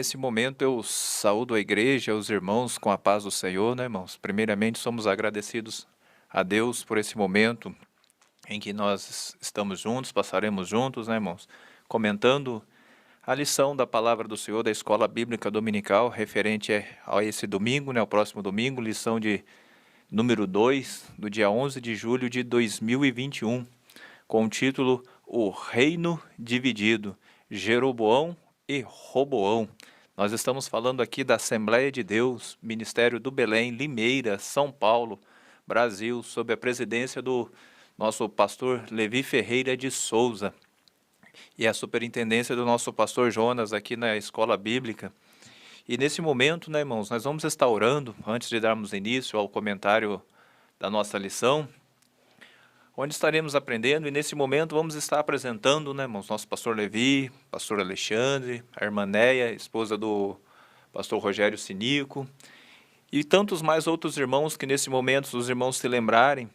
Nesse momento eu saúdo a igreja, os irmãos com a paz do Senhor, né, irmãos? Primeiramente, somos agradecidos a Deus por esse momento em que nós estamos juntos, passaremos juntos, né, irmãos? Comentando a lição da palavra do Senhor da Escola Bíblica Dominical, referente a esse domingo, né, ao próximo domingo, lição de número 2, do dia 11 de julho de 2021, com o título O Reino Dividido, Jeroboão e Roboão. Nós estamos falando aqui da Assembleia de Deus, Ministério do Belém, Limeira, São Paulo, Brasil, sob a presidência do nosso pastor Levi Ferreira de Souza e a superintendência do nosso pastor Jonas aqui na Escola Bíblica. E nesse momento, né, irmãos, nós vamos estar orando, antes de darmos início ao comentário da nossa lição, onde estaremos aprendendo, e nesse momento vamos estar apresentando, né, irmãos, nosso pastor Levi, pastor Alexandre, a irmã Neia, esposa do pastor Rogério Sinico, e tantos mais outros irmãos que nesse momento os irmãos se lembrarem,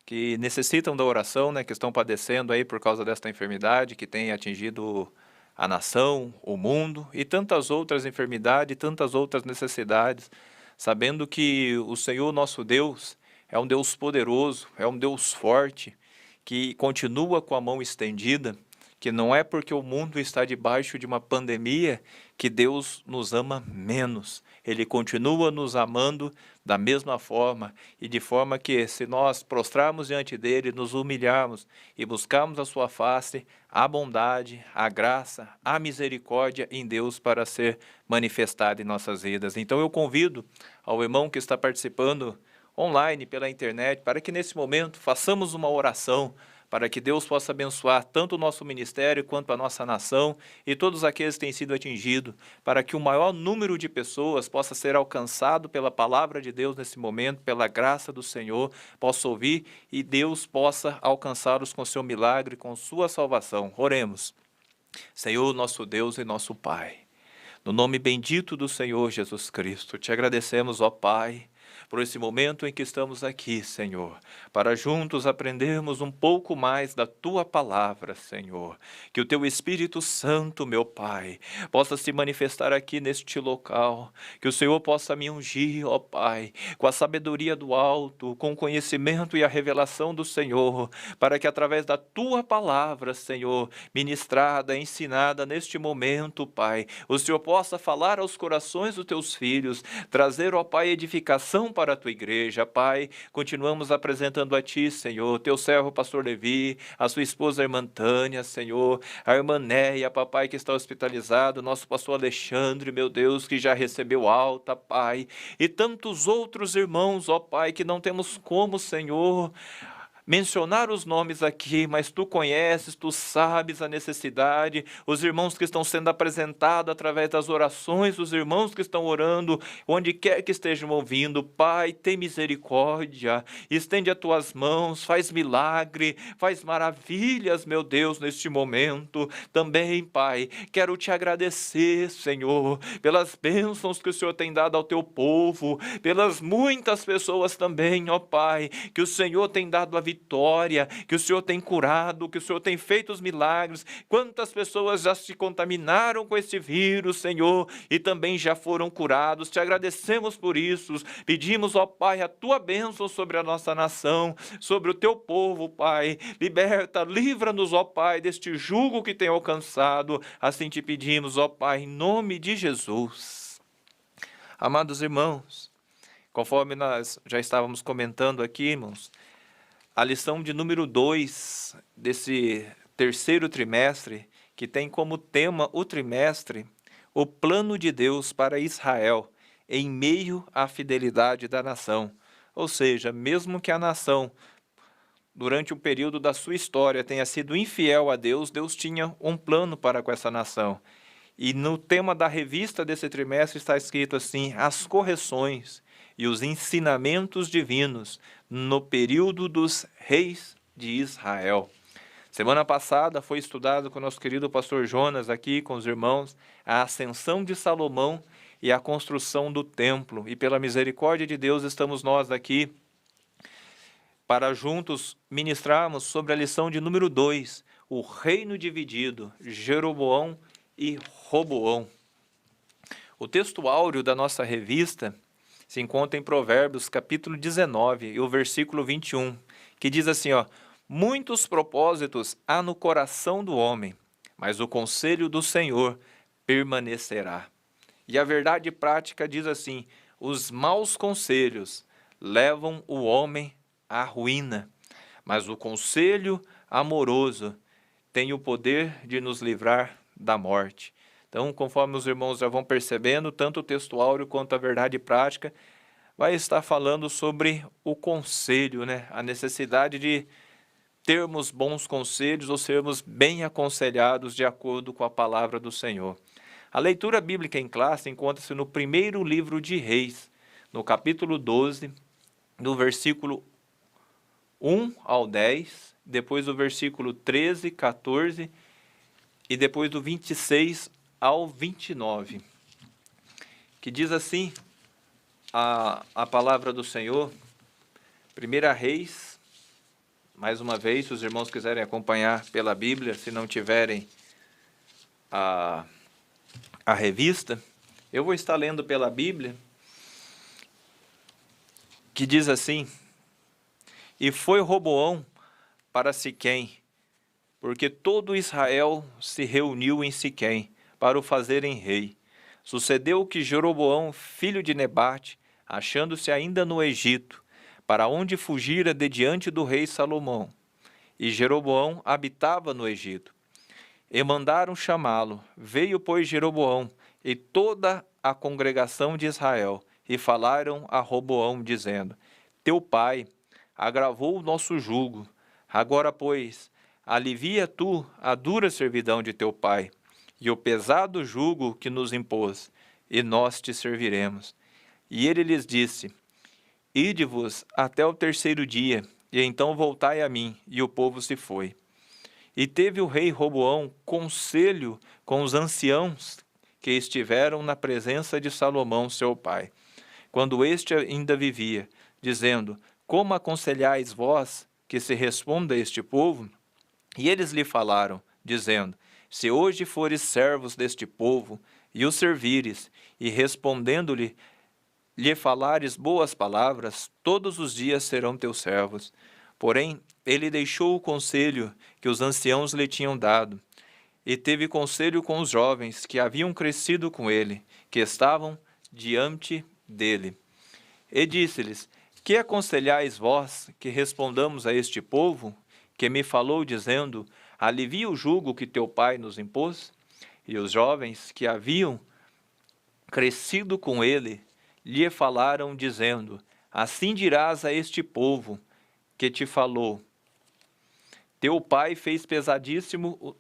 que necessitam da oração, né, que estão padecendo aí por causa desta enfermidade que tem atingido a nação, o mundo, e tantas outras enfermidades, tantas outras necessidades, sabendo que o Senhor nosso Deus é um Deus poderoso, é um Deus forte, que continua com a mão estendida, que não é porque o mundo está debaixo de uma pandemia que Deus nos ama menos. Ele continua nos amando da mesma forma, e de forma que, se nós prostrarmos diante dele, nos humilharmos e buscarmos a sua face, a bondade, a graça, a misericórdia em Deus para ser manifestada em nossas vidas. Então eu convido ao irmão que está participando online, pela internet, para que nesse momento façamos uma oração, para que Deus possa abençoar tanto o nosso ministério quanto a nossa nação e todos aqueles que têm sido atingidos, para que o maior número de pessoas possa ser alcançado pela palavra de Deus nesse momento, pela graça do Senhor, possa ouvir e Deus possa alcançá-los com seu milagre, com sua salvação. Oremos. Senhor, nosso Deus e nosso Pai, no nome bendito do Senhor Jesus Cristo, te agradecemos, ó Pai, por esse momento em que estamos aqui, Senhor, para juntos aprendermos um pouco mais da Tua Palavra, Senhor. Que o Teu Espírito Santo, meu Pai, possa se manifestar aqui neste local, que o Senhor possa me ungir, ó Pai, com a sabedoria do alto, com o conhecimento e a revelação do Senhor, para que através da Tua Palavra, Senhor, ministrada, ensinada neste momento, Pai, o Senhor possa falar aos corações dos Teus filhos, trazer, ó Pai, edificação para a Tua igreja. Pai, continuamos apresentando a Ti, Senhor, Teu servo, pastor Levi, a sua esposa, a irmã Tânia, Senhor, a irmã Neia, papai, que está hospitalizado, nosso pastor Alexandre, meu Deus, que já recebeu alta, Pai, e tantos outros irmãos, ó Pai, que não temos como, Senhor, mencionar os nomes aqui, mas Tu conheces, Tu sabes a necessidade, os irmãos que estão sendo apresentados através das orações, os irmãos que estão orando, onde quer que estejam ouvindo. Pai, tem misericórdia, estende as Tuas mãos, faz milagre, faz maravilhas, meu Deus, neste momento. Também, Pai, quero Te agradecer, Senhor, pelas bênçãos que o Senhor tem dado ao Teu povo, pelas muitas pessoas também, ó Pai, que o Senhor tem dado a vitória, que o Senhor tem curado, que o Senhor tem feito os milagres. Quantas pessoas já se contaminaram com esse vírus, Senhor, e também já foram curados. Te agradecemos por isso. Pedimos, ó Pai, a Tua bênção sobre a nossa nação, sobre o Teu povo, Pai. Liberta, livra-nos, ó Pai, deste jugo que tem alcançado. Assim te pedimos, ó Pai, em nome de Jesus. Amados irmãos, conforme nós já estávamos comentando aqui, irmãos, a lição de número 2 desse terceiro trimestre, que tem como tema o trimestre, o plano de Deus para Israel, em meio à fidelidade da nação. Ou seja, mesmo que a nação, durante um período da sua história, tenha sido infiel a Deus, Deus tinha um plano para com essa nação. E no tema da revista desse trimestre está escrito assim: as correções e os ensinamentos divinos no período dos reis de Israel. Semana passada foi estudado com o nosso querido pastor Jonas aqui, com os irmãos, a ascensão de Salomão e a construção do templo. E pela misericórdia de Deus estamos nós aqui para juntos ministrarmos sobre a lição de número 2, o reino dividido, Jeroboão e Roboão. O texto áureo da nossa revista se encontra em Provérbios, capítulo 19, e o versículo 21, que diz assim, ó: muitos propósitos há no coração do homem, mas o conselho do Senhor permanecerá. E a verdade prática diz assim: os maus conselhos levam o homem à ruína, mas o conselho amoroso tem o poder de nos livrar da morte. Então, conforme os irmãos já vão percebendo, tanto o texto áureo quanto a verdade prática vai estar falando sobre o conselho, né? A necessidade de termos bons conselhos ou sermos bem aconselhados de acordo com a palavra do Senhor. A leitura bíblica em classe encontra-se no primeiro livro de Reis, no capítulo 12, do versículo 1 ao 10, depois do versículo 13, 14 e depois do 26 ao 29, que diz assim a palavra do Senhor. 1 Reis, mais uma vez, se os irmãos quiserem acompanhar pela Bíblia, se não tiverem a revista, eu vou estar lendo pela Bíblia, que diz assim: e foi Roboão para Siquém, porque todo Israel se reuniu em Siquém para o fazerem rei. Sucedeu que Jeroboão, filho de Nebate, achando-se ainda no Egito, para onde fugira de diante do rei Salomão, e Jeroboão habitava no Egito. E mandaram chamá-lo. Veio, pois, Jeroboão e toda a congregação de Israel, e falaram a Roboão, dizendo: teu pai agravou o nosso jugo. Agora, pois, alivia tu a dura servidão de teu pai, e o pesado jugo que nos impôs, e nós te serviremos. E ele lhes disse: ide-vos até o terceiro dia, e então voltai a mim. E o povo se foi. E teve o rei Roboão conselho com os anciãos que estiveram na presença de Salomão, seu pai, quando este ainda vivia, dizendo: como aconselhais vós que se responda a este povo? E eles lhe falaram, dizendo: se hoje fores servos deste povo, e o servires, e respondendo-lhe, lhe falares boas palavras, todos os dias serão teus servos. Porém, ele deixou o conselho que os anciãos lhe tinham dado, e teve conselho com os jovens que haviam crescido com ele, que estavam diante dele. E disse-lhes: que aconselhais vós que respondamos a este povo, que me falou, dizendo: alivia o jugo que teu pai nos impôs? E os jovens que haviam crescido com ele lhe falaram, dizendo: assim dirás a este povo que te falou: teu pai fez pesadíssimo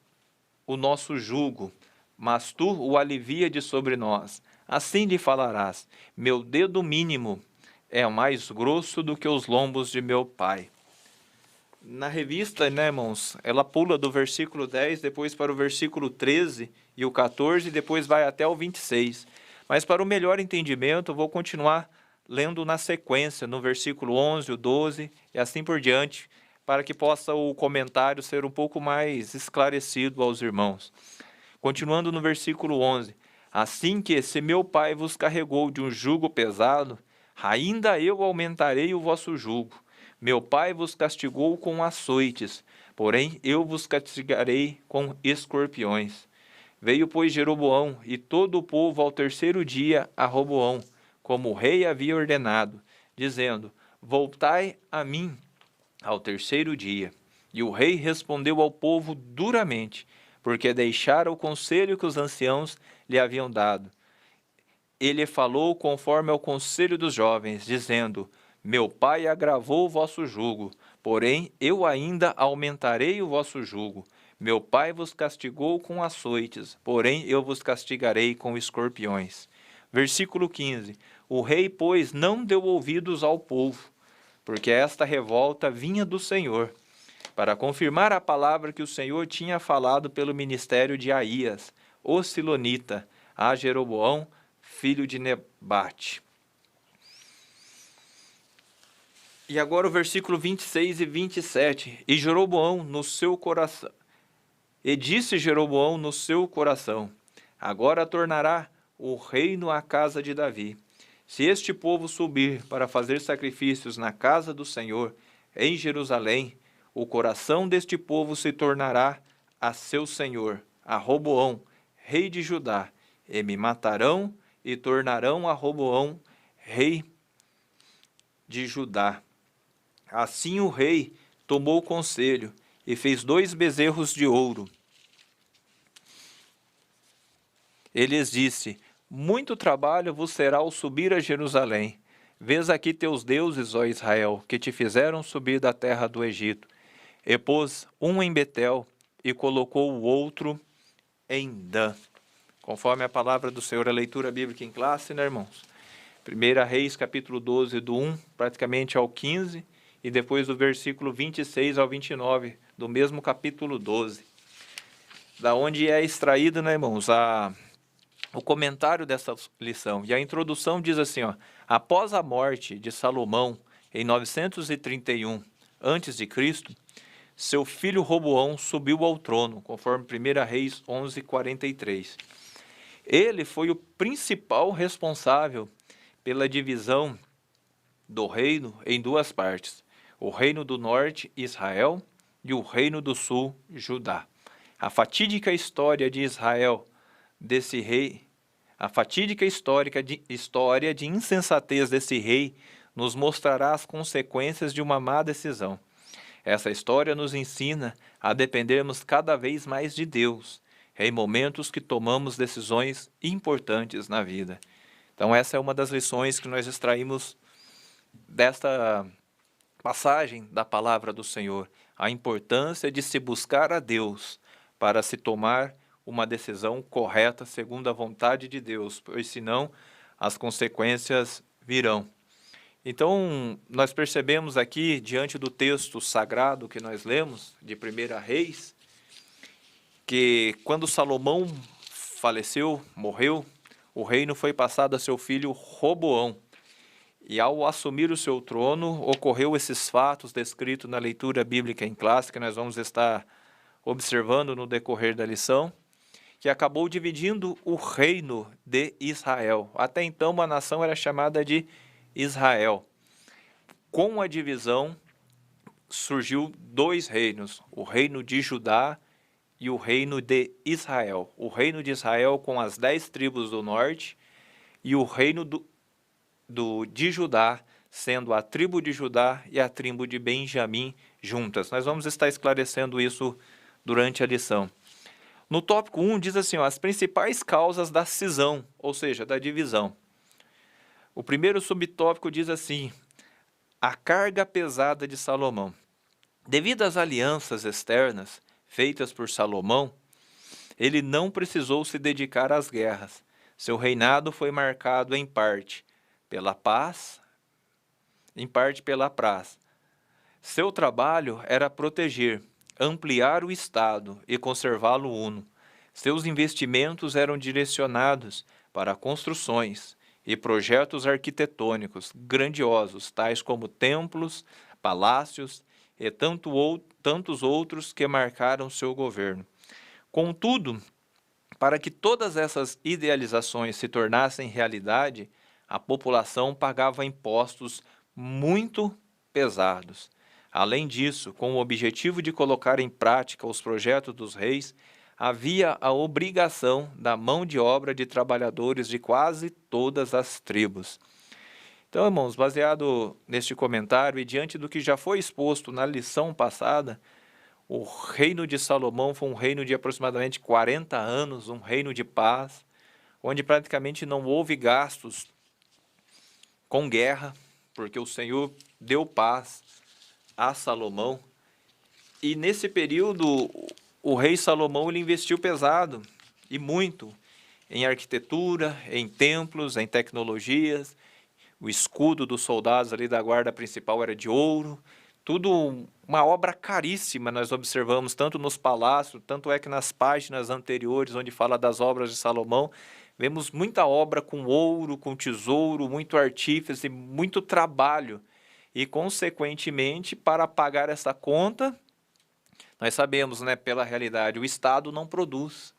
o nosso jugo, mas tu o alivia de sobre nós. Assim lhe falarás: meu dedo mínimo é mais grosso do que os lombos de meu pai. Na revista, né, irmãos, ela pula do versículo 10, depois para o versículo 13 e o 14, depois vai até o 26. Mas para o melhor entendimento, eu vou continuar lendo na sequência, no versículo 11, o 12 e assim por diante, para que possa o comentário ser um pouco mais esclarecido aos irmãos. Continuando no versículo 11: assim que se meu pai vos carregou de um jugo pesado, ainda eu aumentarei o vosso jugo. Meu pai vos castigou com açoites, porém eu vos castigarei com escorpiões. Veio, pois, Jeroboão e todo o povo ao terceiro dia a Roboão, como o rei havia ordenado, dizendo: voltai a mim ao terceiro dia. E o rei respondeu ao povo duramente, porque deixara o conselho que os anciãos lhe haviam dado. Ele falou conforme ao conselho dos jovens, dizendo: meu pai agravou o vosso jugo, porém eu ainda aumentarei o vosso jugo. Meu pai vos castigou com açoites, porém eu vos castigarei com escorpiões. Versículo 15: o rei, pois, não deu ouvidos ao povo, porque esta revolta vinha do Senhor, para confirmar a palavra que o Senhor tinha falado pelo ministério de Aías, o silonita, a Jeroboão, filho de Nebate. E agora o versículo 26 e 27. E Jeroboão no seu coração. E disse Jeroboão no seu coração: agora tornará o reino à casa de Davi. Se este povo subir para fazer sacrifícios na casa do Senhor, em Jerusalém, o coração deste povo se tornará a seu senhor, a Roboão, rei de Judá, e me matarão e tornarão a Roboão, rei de Judá. Assim o rei tomou conselho e fez 2 bezerros de ouro. Ele lhes disse: muito trabalho vos será ao subir a Jerusalém. Vês aqui teus deuses, ó Israel, que te fizeram subir da terra do Egito. E pôs um em Betel e colocou o outro em Dan. Conforme a palavra do Senhor, a leitura bíblica em classe, né, irmãos? 1 Reis, capítulo 12, do 1 praticamente ao 15, e depois do versículo 26 ao 29, do mesmo capítulo 12. Da onde é extraído, né, irmãos, o comentário dessa lição. E a introdução diz assim, ó: após a morte de Salomão, em 931 a.C., seu filho Roboão subiu ao trono, conforme 1 Reis 11:43. Ele foi o principal responsável pela divisão do reino em 2 partes: o reino do norte, Israel, e o reino do sul, Judá. A fatídica história de Israel, desse rei, a fatídica história de insensatez desse rei nos mostrará as consequências de uma má decisão. Essa história nos ensina a dependermos cada vez mais de Deus em momentos que tomamos decisões importantes na vida. Então essa é uma das lições que nós extraímos desta passagem da palavra do Senhor, a importância de se buscar a Deus para se tomar uma decisão correta segundo a vontade de Deus, pois senão as consequências virão. Então, nós percebemos aqui, diante do texto sagrado que nós lemos, de 1 Reis, que quando Salomão faleceu, morreu, o reino foi passado a seu filho Roboão. E ao assumir o seu trono, ocorreu esses fatos descritos na leitura bíblica em classe, que nós vamos estar observando no decorrer da lição, que acabou dividindo o reino de Israel. Até então, uma nação era chamada de Israel. Com a divisão, surgiu 2 reinos, o reino de Judá e o reino de Israel. O reino de Israel com as 10 tribos do norte e o reino de Judá, sendo a tribo de Judá e a tribo de Benjamim juntas. Nós vamos estar esclarecendo isso durante a lição. No tópico 1 diz assim, ó, as principais causas da cisão, ou seja, da divisão. O primeiro subtópico diz assim: a carga pesada de Salomão. Devido às alianças externas feitas por Salomão, ele não precisou se dedicar às guerras. Seu reinado foi marcado em parte pela paz, em parte pela paz. Seu trabalho era proteger, ampliar o Estado e conservá-lo uno. Seus investimentos eram direcionados para construções e projetos arquitetônicos grandiosos, tais como templos, palácios e tantos outros que marcaram seu governo. Contudo, para que todas essas idealizações se tornassem realidade, a população pagava impostos muito pesados. Além disso, com o objetivo de colocar em prática os projetos dos reis, havia a obrigação da mão de obra de trabalhadores de quase todas as tribos. Então, irmãos, baseado neste comentário e diante do que já foi exposto na lição passada, o reino de Salomão foi um reino de aproximadamente 40 anos, um reino de paz, onde praticamente não houve gastos com guerra, porque o Senhor deu paz a Salomão. E nesse período, o rei Salomão ele investiu pesado e muito em arquitetura, em templos, em tecnologias. O escudo dos soldados ali da guarda principal era de ouro. Tudo uma obra caríssima, nós observamos tanto nos palácios, tanto é que nas páginas anteriores, onde fala das obras de Salomão, vemos muita obra com ouro, com tesouro, muito artífice, muito trabalho. E, consequentemente, para pagar essa conta, nós sabemos, pela realidade, o Estado não produz.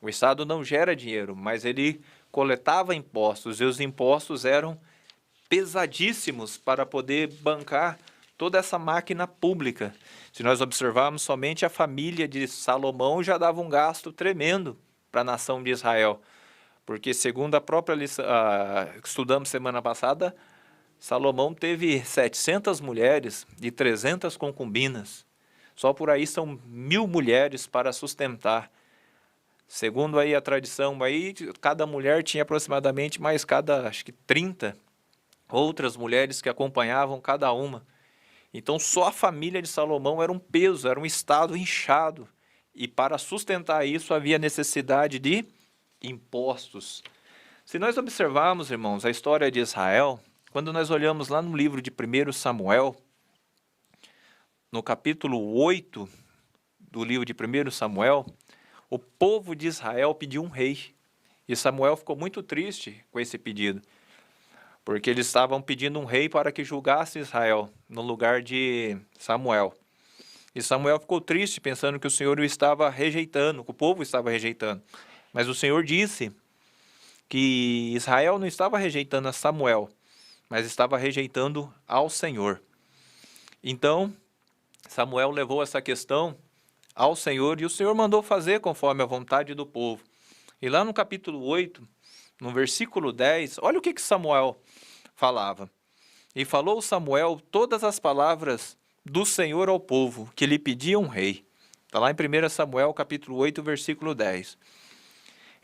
O Estado não gera dinheiro, mas ele coletava impostos, e os impostos eram pesadíssimos para poder bancar toda essa máquina pública. Se nós observarmos, somente a família de Salomão já dava um gasto tremendo para a nação de Israel, porque segundo a própria lição, que estudamos semana passada, Salomão teve 700 mulheres e 300 concubinas. Só por aí são 1000 mulheres para sustentar. Segundo aí a tradição, aí, cada mulher tinha aproximadamente mais acho que 30 outras mulheres que acompanhavam cada uma. Então só a família de Salomão era um peso, era um estado inchado. E para sustentar isso havia necessidade de impostos. Se nós observarmos, irmãos, a história de Israel, quando nós olhamos lá no livro de 1 Samuel, no capítulo 8 do livro de 1 Samuel, o povo de Israel pediu um rei. E Samuel ficou muito triste com esse pedido, porque eles estavam pedindo um rei para que julgasse Israel no lugar de Samuel. E Samuel ficou triste, pensando que o Senhor o estava rejeitando, que o povo estava rejeitando. Mas o Senhor disse que Israel não estava rejeitando a Samuel, mas estava rejeitando ao Senhor. Então, Samuel levou essa questão ao Senhor, e o Senhor mandou fazer conforme a vontade do povo. E lá no capítulo 8, no versículo 10, olha o que Samuel falava. E falou Samuel todas as palavras do Senhor ao povo, que lhe pedia um rei. Está lá em 1 Samuel, capítulo 8, versículo 10.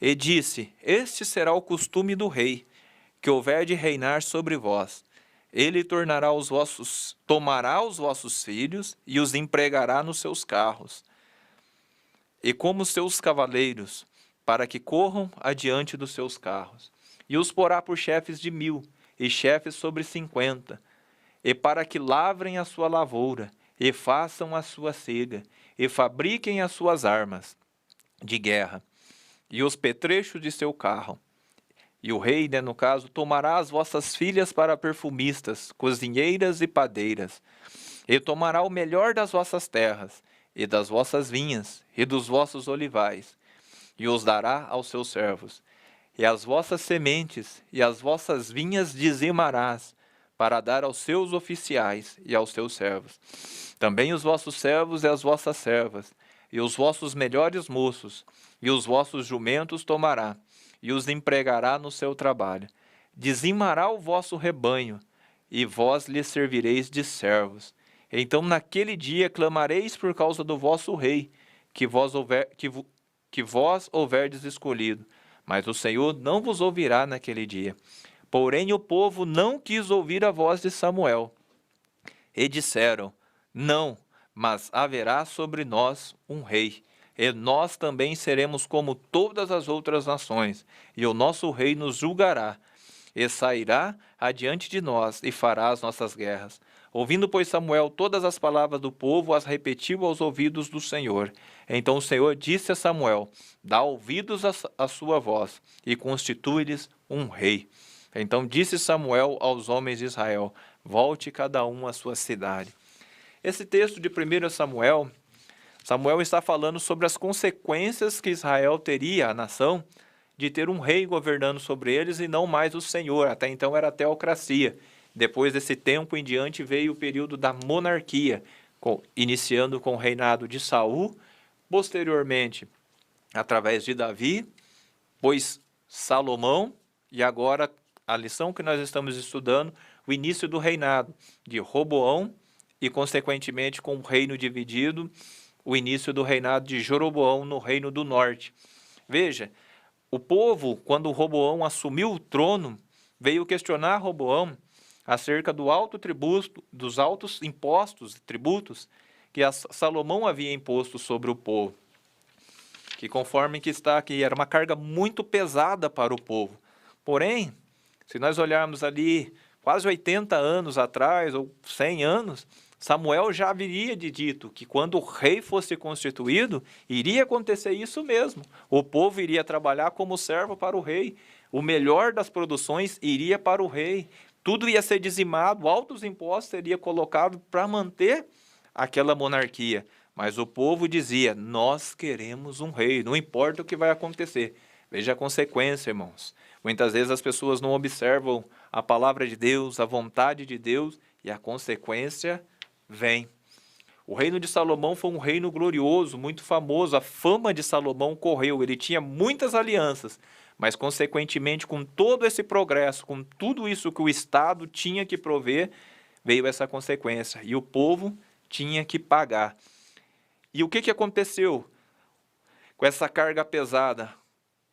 E disse: Este será o costume do rei, que houver de reinar sobre vós. Ele tomará os vossos filhos e os empregará nos seus carros, e como seus cavaleiros, para que corram adiante dos seus carros. E os porá por chefes de 1000, e chefes sobre 50, e para que lavrem a sua lavoura, e façam a sua cega, e fabriquem as suas armas de guerra, e os petrechos de seu carro. E o rei, no caso, tomará as vossas filhas para perfumistas, cozinheiras e padeiras, e tomará o melhor das vossas terras, e das vossas vinhas, e dos vossos olivais, e os dará aos seus servos. E as vossas sementes e as vossas vinhas dizimarás, para dar aos seus oficiais e aos seus servos. Também os vossos servos e as vossas servas, e os vossos melhores moços, e os vossos jumentos tomará, e os empregará no seu trabalho. Dizimará o vosso rebanho, e vós lhe servireis de servos. Então naquele dia clamareis por causa do vosso rei, que vós houverdes escolhido, mas o Senhor não vos ouvirá naquele dia. Porém o povo não quis ouvir a voz de Samuel, e disseram: Não, mas haverá sobre nós um rei, e nós também seremos como todas as outras nações, e o nosso rei nos julgará, e sairá adiante de nós, e fará as nossas guerras. Ouvindo, pois, Samuel todas as palavras do povo, as repetiu aos ouvidos do Senhor. Então o Senhor disse a Samuel: Dá ouvidos à sua voz, e constitui-lhes um rei. Então disse Samuel aos homens de Israel: Volte cada um à sua cidade. Esse texto de 1 Samuel, Samuel está falando sobre as consequências que Israel teria, a nação, de ter um rei governando sobre eles e não mais o Senhor. Até então era a teocracia. Depois desse tempo em diante veio o período da monarquia, iniciando com o reinado de Saul, posteriormente através de Davi, pois Salomão, e agora a lição que nós estamos estudando, o início do reinado de Roboão, e consequentemente com o reino dividido, o início do reinado de Jeroboão no reino do norte. Veja, o povo, quando Roboão assumiu o trono, veio questionar Roboão acerca do alto tributo, dos altos impostos e tributos que Salomão havia imposto sobre o povo, que conforme que está aqui, era uma carga muito pesada para o povo. Porém, se nós olharmos ali quase 80 anos atrás, ou 100 anos, Samuel já haveria dito que quando o rei fosse constituído, iria acontecer isso mesmo. O povo iria trabalhar como servo para o rei. O melhor das produções iria para o rei. Tudo ia ser dizimado, altos impostos seriam colocados para manter aquela monarquia. Mas o povo dizia: nós queremos um rei, não importa o que vai acontecer. Veja a consequência, irmãos. Muitas vezes as pessoas não observam a palavra de Deus, a vontade de Deus, e a consequência vem. O reino de Salomão foi um reino glorioso, muito famoso. A fama de Salomão correu. Ele tinha muitas alianças, mas, consequentemente, com todo esse progresso, com tudo isso que o Estado tinha que prover, veio essa consequência. E o povo tinha que pagar. E o que aconteceu com essa carga pesada?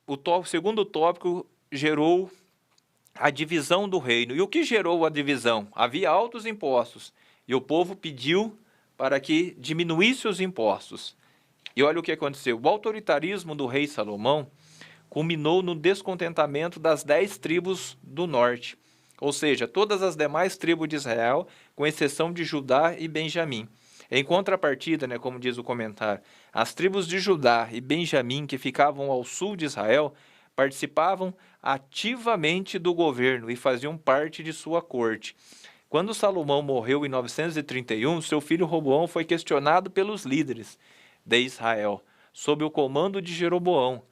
O segundo tópico gerou a divisão do reino. E o que gerou a divisão? Havia altos impostos. E o povo pediu para que diminuísse os impostos. E olha o que aconteceu. O autoritarismo do rei Salomão culminou no descontentamento das 10 tribos do norte. Ou seja, todas as demais tribos de Israel, com exceção de Judá e Benjamim. Em contrapartida, como diz o comentário, as tribos de Judá e Benjamim, que ficavam ao sul de Israel, participavam ativamente do governo e faziam parte de sua corte. Quando Salomão morreu em 931, seu filho Roboão foi questionado pelos líderes de Israel sob o comando de Jeroboão,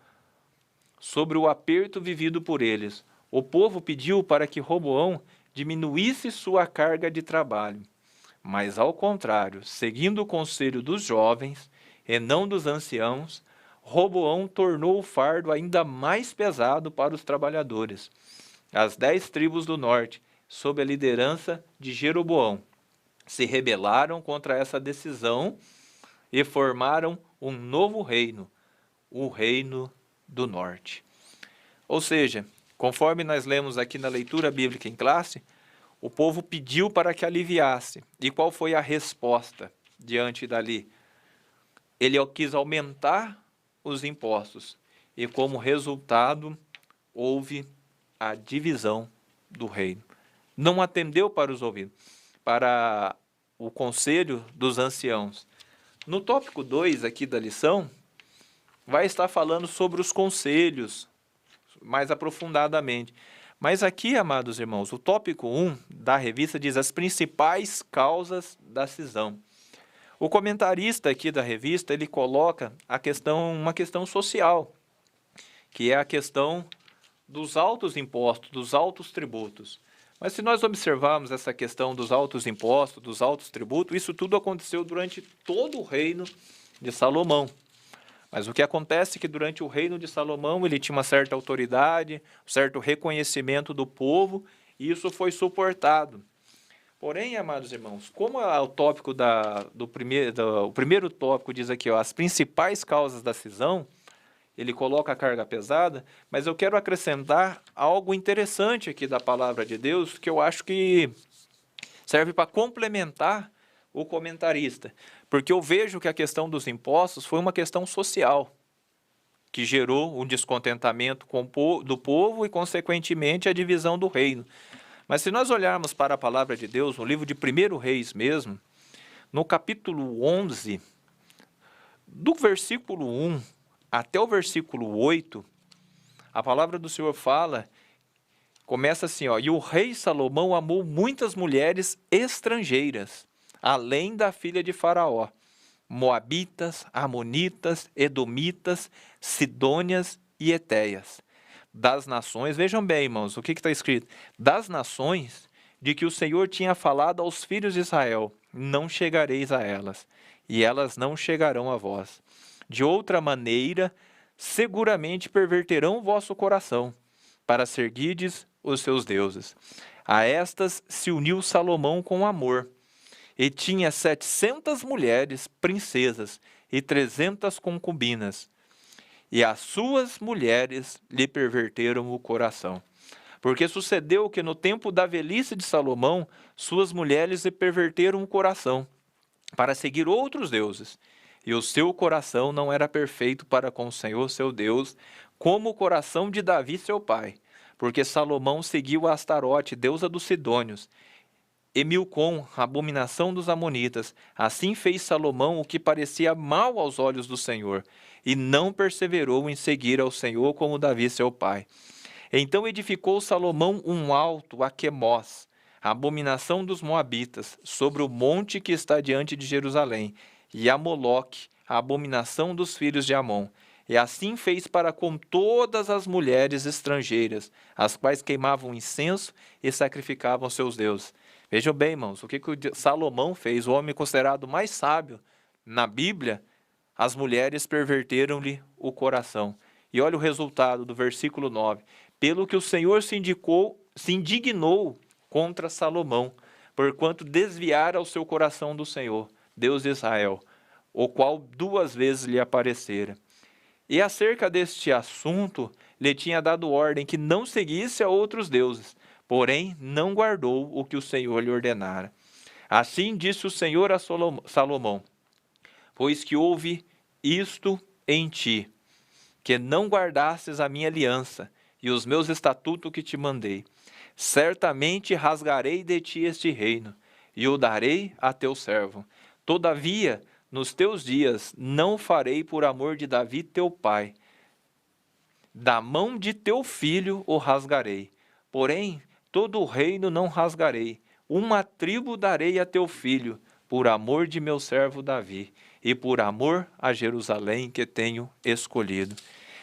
sobre o aperto vivido por eles. O povo pediu para que Roboão diminuísse sua carga de trabalho, mas ao contrário, seguindo o conselho dos jovens e não dos anciãos, Roboão tornou o fardo ainda mais pesado para os trabalhadores. As 10 tribos do norte, sob a liderança de Jeroboão, se rebelaram contra essa decisão e formaram um novo reino, o Reino do Norte. Ou seja, conforme nós lemos aqui na leitura bíblica em classe, o povo pediu para que aliviasse. E qual foi a resposta diante dali? Ele quis aumentar os impostos. E como resultado, houve a divisão do reino. Não atendeu para os ouvidos, para o conselho dos anciãos. No tópico 2 aqui da lição, vai estar falando sobre os conselhos, mais aprofundadamente. Mas aqui, amados irmãos, o tópico 1 da revista diz as principais causas da cisão. O comentarista aqui da revista, ele coloca uma questão social, que é a questão dos altos impostos, dos altos tributos. Mas se nós observarmos essa questão dos altos impostos, dos altos tributos, isso tudo aconteceu durante todo o reino de Salomão. Mas o que acontece é que durante o reino de Salomão ele tinha uma certa autoridade, um certo reconhecimento do povo, e isso foi suportado. Porém, amados irmãos, como o tópico o primeiro tópico diz aqui, as principais causas da cisão, ele coloca a carga pesada, mas eu quero acrescentar algo interessante aqui da palavra de Deus, que eu acho que serve para complementar o comentarista, porque eu vejo que a questão dos impostos foi uma questão social, que gerou um descontentamento do povo e, consequentemente, a divisão do reino. Mas se nós olharmos para a palavra de Deus, no livro de 1 Reis mesmo, no capítulo 11, do versículo 1 até o versículo 8, a palavra do Senhor começa assim, e o rei Salomão amou muitas mulheres estrangeiras, além da filha de Faraó, moabitas, amonitas, edomitas, sidônias e etéias, das nações, vejam bem, irmãos, o que está escrito? Das nações de que o Senhor tinha falado aos filhos de Israel, não chegareis a elas, e elas não chegarão a vós. De outra maneira, seguramente perverterão o vosso coração, para seguirdes os seus deuses. A estas se uniu Salomão com amor, e tinha 700 mulheres, princesas, e 300 concubinas. E as suas mulheres lhe perverteram o coração. Porque sucedeu que no tempo da velhice de Salomão, suas mulheres lhe perverteram o coração, para seguir outros deuses. E o seu coração não era perfeito para com o Senhor seu Deus, como o coração de Davi seu pai. Porque Salomão seguiu a Astarote, deusa dos Sidônios, e Milcom, a abominação dos amonitas. Assim fez Salomão o que parecia mal aos olhos do Senhor, e não perseverou em seguir ao Senhor como Davi seu pai. Então edificou Salomão um alto a Quemós, a abominação dos moabitas, sobre o monte que está diante de Jerusalém, e a Moloque, a abominação dos filhos de Amon. E assim fez para com todas as mulheres estrangeiras, as quais queimavam incenso e sacrificavam seus deuses. Vejam bem, irmãos, o que Salomão fez, o homem considerado mais sábio na Bíblia, as mulheres perverteram-lhe o coração. E olha o resultado do versículo 9. Pelo que o Senhor se indignou contra Salomão, porquanto desviara o seu coração do Senhor, Deus de Israel, o qual 2 vezes lhe aparecera. E acerca deste assunto, lhe tinha dado ordem que não seguisse a outros deuses, porém não guardou o que o Senhor lhe ordenara. Assim disse o Senhor a Salomão: pois que houve isto em ti, que não guardastes a minha aliança e os meus estatutos que te mandei, certamente rasgarei de ti este reino, e o darei a teu servo. Todavia, nos teus dias não o farei por amor de Davi teu pai. Da mão de teu filho o rasgarei. Porém, todo o reino não rasgarei. Uma tribo darei a teu filho, por amor de meu servo Davi, e por amor a Jerusalém que tenho escolhido.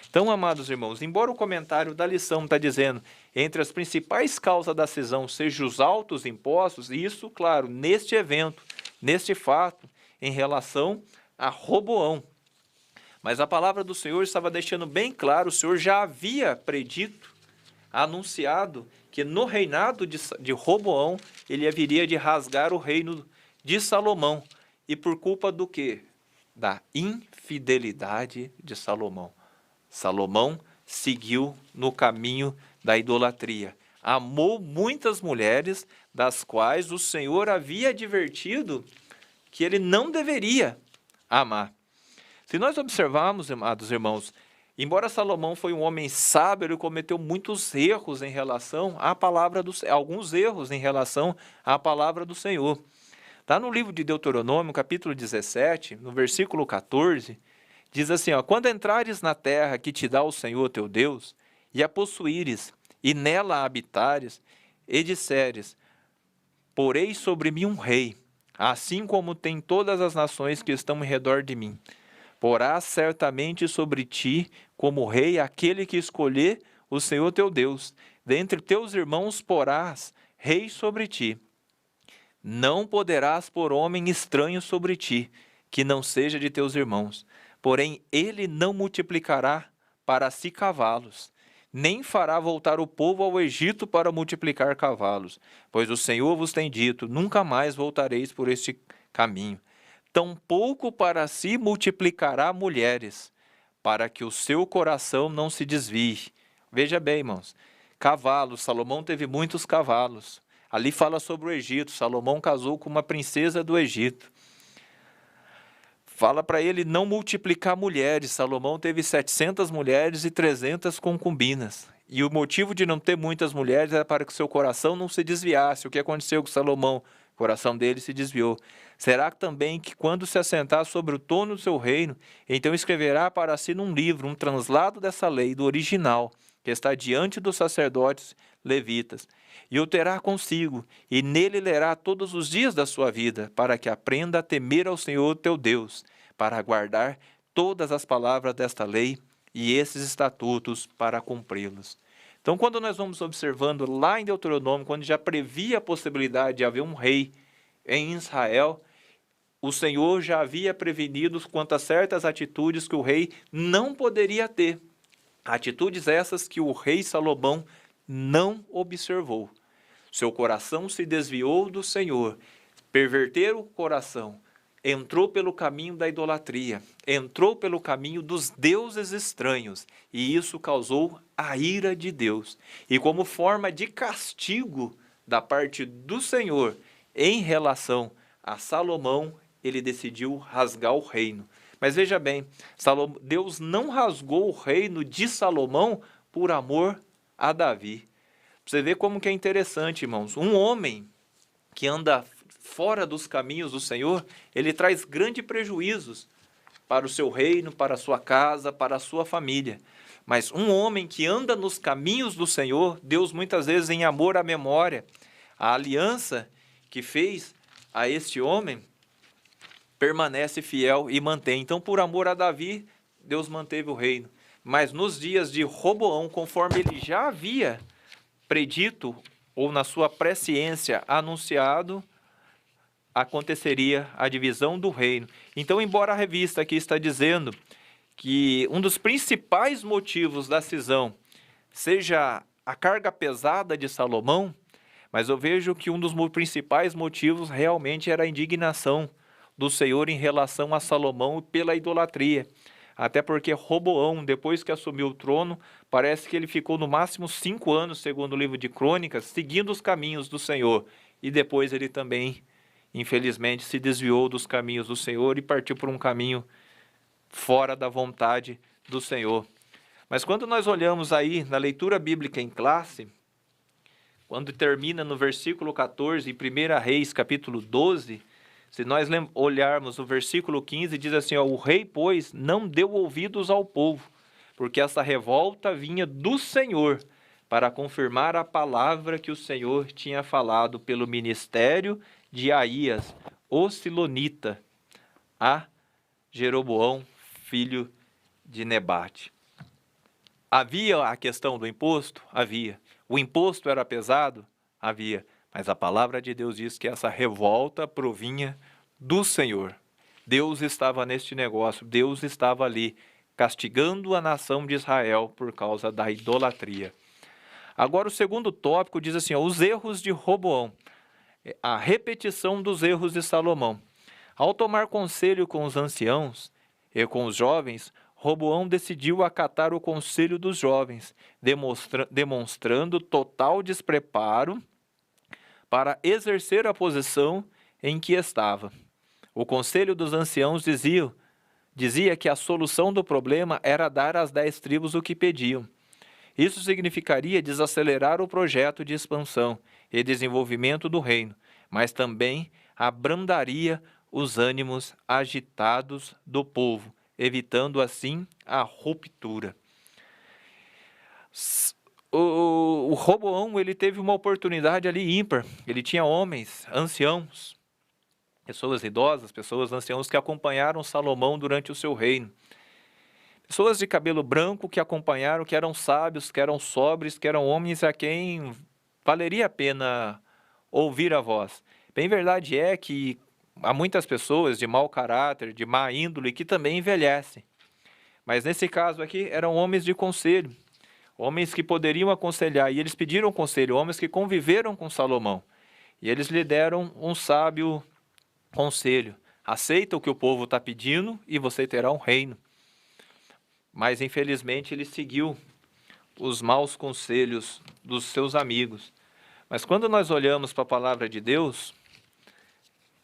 Então, amados irmãos, embora o comentário da lição está dizendo entre as principais causas da cisão sejam os altos impostos, e isso, claro, neste evento, neste fato, em relação a Roboão. Mas a palavra do Senhor estava deixando bem claro, o Senhor já havia predito, anunciado, que no reinado de Roboão, ele haveria de rasgar o reino de Salomão. E por culpa do quê? Da infidelidade de Salomão. Salomão seguiu no caminho da idolatria. Amou muitas mulheres, das quais o Senhor havia advertido que ele não deveria amar. Se nós observarmos, amados irmãos, embora Salomão foi um homem sábio, ele cometeu muitos erros em relação à palavra do Senhor, alguns erros em relação à palavra do Senhor. Está no livro de Deuteronômio, capítulo 17, no versículo 14, diz assim, quando entrares na terra que te dá o Senhor teu Deus, e a possuíres, e nela habitares, e disseres, porei sobre mim um rei, assim como tem todas as nações que estão em redor de mim. Porás certamente sobre ti, como rei, aquele que escolher o Senhor teu Deus. Dentre teus irmãos porás rei sobre ti. Não poderás pôr homem estranho sobre ti, que não seja de teus irmãos. Porém, ele não multiplicará para si cavalos, nem fará voltar o povo ao Egito para multiplicar cavalos, pois o Senhor vos tem dito, nunca mais voltareis por este caminho. Tampouco para si multiplicará mulheres, para que o seu coração não se desvie. Veja bem, irmãos, cavalos, Salomão teve muitos cavalos. Ali fala sobre o Egito, Salomão casou com uma princesa do Egito. Fala para ele não multiplicar mulheres. Salomão teve 700 mulheres e 300 concubinas. E o motivo de não ter muitas mulheres era para que o seu coração não se desviasse. O que aconteceu com Salomão? O coração dele se desviou. Será também que quando se assentar sobre o trono do seu reino, então escreverá para si num livro um translado dessa lei, do original, que está diante dos sacerdotes levitas, e o terá consigo, e nele lerá todos os dias da sua vida, para que aprenda a temer ao Senhor teu Deus, para guardar todas as palavras desta lei e esses estatutos para cumpri-los. Então, quando nós vamos observando lá em Deuteronômio, quando já previa a possibilidade de haver um rei em Israel, o Senhor já havia prevenido quanto a certas atitudes que o rei não poderia ter. Atitudes essas que o rei Salomão não observou. Seu coração se desviou do Senhor, perverter o coração, entrou pelo caminho da idolatria, entrou pelo caminho dos deuses estranhos, e isso causou a ira de Deus. E como forma de castigo da parte do Senhor em relação a Salomão, ele decidiu rasgar o reino. Mas veja bem, Deus não rasgou o reino de Salomão por amor a Davi. Você vê como que é interessante, irmãos. Um homem que anda fora dos caminhos do Senhor, ele traz grandes prejuízos para o seu reino, para a sua casa, para a sua família. Mas um homem que anda nos caminhos do Senhor, Deus muitas vezes em amor à memória, a aliança que fez a este homem, permanece fiel e mantém. Então, por amor a Davi, Deus manteve o reino. Mas nos dias de Roboão, conforme ele já havia predito, ou na sua presciência anunciado, aconteceria a divisão do reino. Então, embora a revista aqui está dizendo que um dos principais motivos da cisão seja a carga pesada de Salomão, mas eu vejo que um dos principais motivos realmente era a indignação do Senhor em relação a Salomão pela idolatria. Até porque Roboão, depois que assumiu o trono, parece que ele ficou no máximo 5 anos, segundo o livro de Crônicas, seguindo os caminhos do Senhor. E depois ele também, infelizmente, se desviou dos caminhos do Senhor e partiu por um caminho fora da vontade do Senhor. Mas quando nós olhamos aí na leitura bíblica em classe, quando termina no versículo 14, em 1 Reis, capítulo 12, se nós olharmos o versículo 15, diz assim, ó, o rei, pois, não deu ouvidos ao povo, porque essa revolta vinha do Senhor, para confirmar a palavra que o Senhor tinha falado pelo ministério de Aías, o Silonita, a Jeroboão, filho de Nebate. Havia a questão do imposto? Havia. O imposto era pesado? Havia. Mas a palavra de Deus diz que essa revolta provinha do Senhor. Deus estava neste negócio, Deus estava ali castigando a nação de Israel por causa da idolatria. Agora o segundo tópico diz assim, ó, os erros de Roboão, a repetição dos erros de Salomão. Ao tomar conselho com os anciãos e com os jovens, Roboão decidiu acatar o conselho dos jovens, demonstrando total despreparo para exercer a posição em que estava. O conselho dos anciãos dizia que a solução do problema era dar às 10 tribos o que pediam. Isso significaria desacelerar o projeto de expansão e desenvolvimento do reino, mas também abrandaria os ânimos agitados do povo, evitando assim a ruptura. O Roboão, ele teve uma oportunidade ali ímpar. Ele tinha homens, anciãos, pessoas idosas, pessoas anciãos que acompanharam Salomão durante o seu reino. Pessoas de cabelo branco que acompanharam, que eram sábios, que eram sóbrios, que eram homens a quem valeria a pena ouvir a voz. Bem verdade é que há muitas pessoas de mau caráter, de má índole, que também envelhecem. Mas nesse caso aqui, eram homens de conselho. Homens que poderiam aconselhar, e eles pediram conselho, homens que conviveram com Salomão. E eles lhe deram um sábio conselho. Aceita o que o povo está pedindo e você terá um reino. Mas, infelizmente, ele seguiu os maus conselhos dos seus amigos. Mas quando nós olhamos para a palavra de Deus,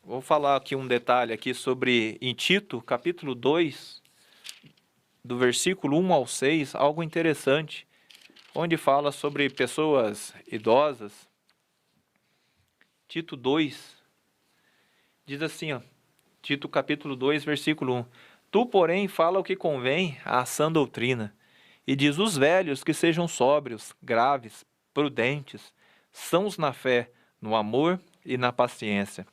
vou falar aqui um detalhe aqui sobre, em Tito, capítulo 2, do versículo 1 ao 6, algo interessante, onde fala sobre pessoas idosas. Tito 2, diz assim, ó, Tito capítulo 2, versículo 1. Tu, porém, fala o que convém à sã doutrina, e diz os velhos que sejam sóbrios, graves, prudentes, sãos na fé, no amor e na paciência.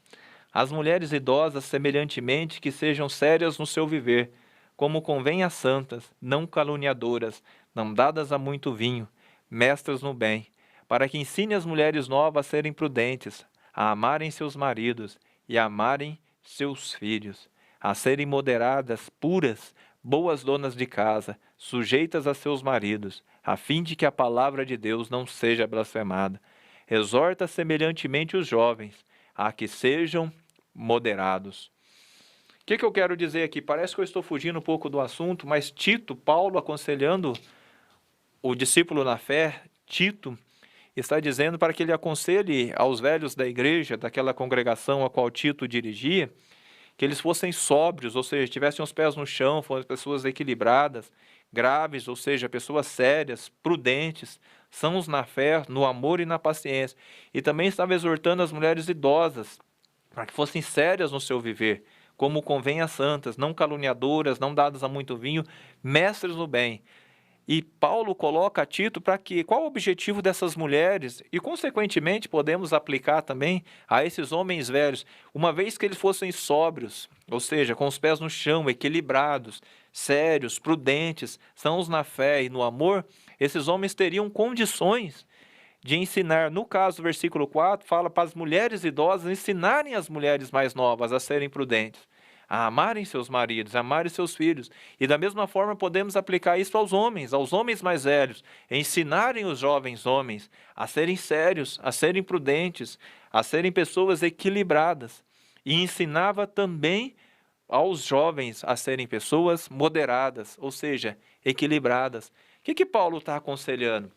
As mulheres idosas, semelhantemente, que sejam sérias no seu viver, como convém às santas, não caluniadoras, não dadas a muito vinho, mestras no bem, para que ensine as mulheres novas a serem prudentes, a amarem seus maridos e a amarem seus filhos, a serem moderadas, puras, boas donas de casa, sujeitas a seus maridos, a fim de que a palavra de Deus não seja blasfemada. Exorta semelhantemente os jovens, a que sejam moderados. O que eu quero dizer aqui? Parece que eu estou fugindo um pouco do assunto, mas Tito, Paulo aconselhando o discípulo na fé, Tito, está dizendo para que ele aconselhe aos velhos da igreja, daquela congregação a qual Tito dirigia, que eles fossem sóbrios, ou seja, tivessem os pés no chão, fossem pessoas equilibradas, graves, ou seja, pessoas sérias, prudentes, sãos na fé, no amor e na paciência. E também estava exortando as mulheres idosas, para que fossem sérias no seu viver, como convém às santas, não caluniadoras, não dadas a muito vinho, mestres no bem. E Paulo coloca a Tito para que, qual o objetivo dessas mulheres? E, consequentemente, podemos aplicar também a esses homens velhos, uma vez que eles fossem sóbrios, ou seja, com os pés no chão, equilibrados, sérios, prudentes, sãos na fé e no amor, esses homens teriam condições de ensinar. No caso, o versículo 4 fala para as mulheres idosas ensinarem as mulheres mais novas a serem prudentes, a amarem seus maridos, a amarem seus filhos. E da mesma forma podemos aplicar isso aos homens mais velhos, ensinarem os jovens homens a serem sérios, a serem prudentes, a serem pessoas equilibradas. E ensinava também aos jovens a serem pessoas moderadas, ou seja, equilibradas. O que Paulo está aconselhando?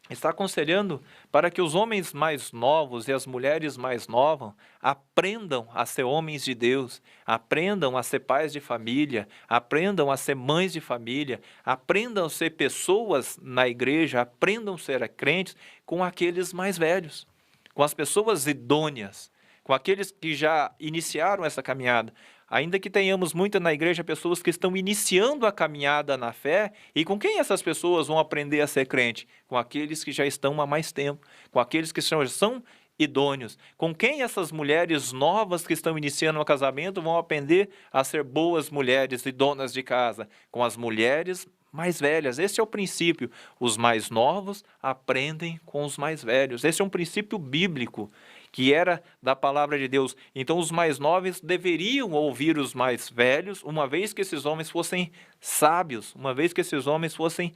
Está aconselhando para que os homens mais novos e as mulheres mais novas aprendam a ser homens de Deus, aprendam a ser pais de família, aprendam a ser mães de família, aprendam a ser pessoas na igreja, aprendam a ser crentes com aqueles mais velhos, com as pessoas idôneas, com aqueles que já iniciaram essa caminhada. Ainda que tenhamos muita na igreja pessoas que estão iniciando a caminhada na fé, e com quem essas pessoas vão aprender a ser crente? Com aqueles que já estão há mais tempo, com aqueles que são idôneos. Com quem essas mulheres novas que estão iniciando o casamento vão aprender a ser boas mulheres e donas de casa? Com as mulheres mais velhas. Esse é o princípio. Os mais novos aprendem com os mais velhos. Esse é um princípio bíblico, que era da palavra de Deus. Então os mais novos deveriam ouvir os mais velhos, uma vez que esses homens fossem sábios, uma vez que esses homens fossem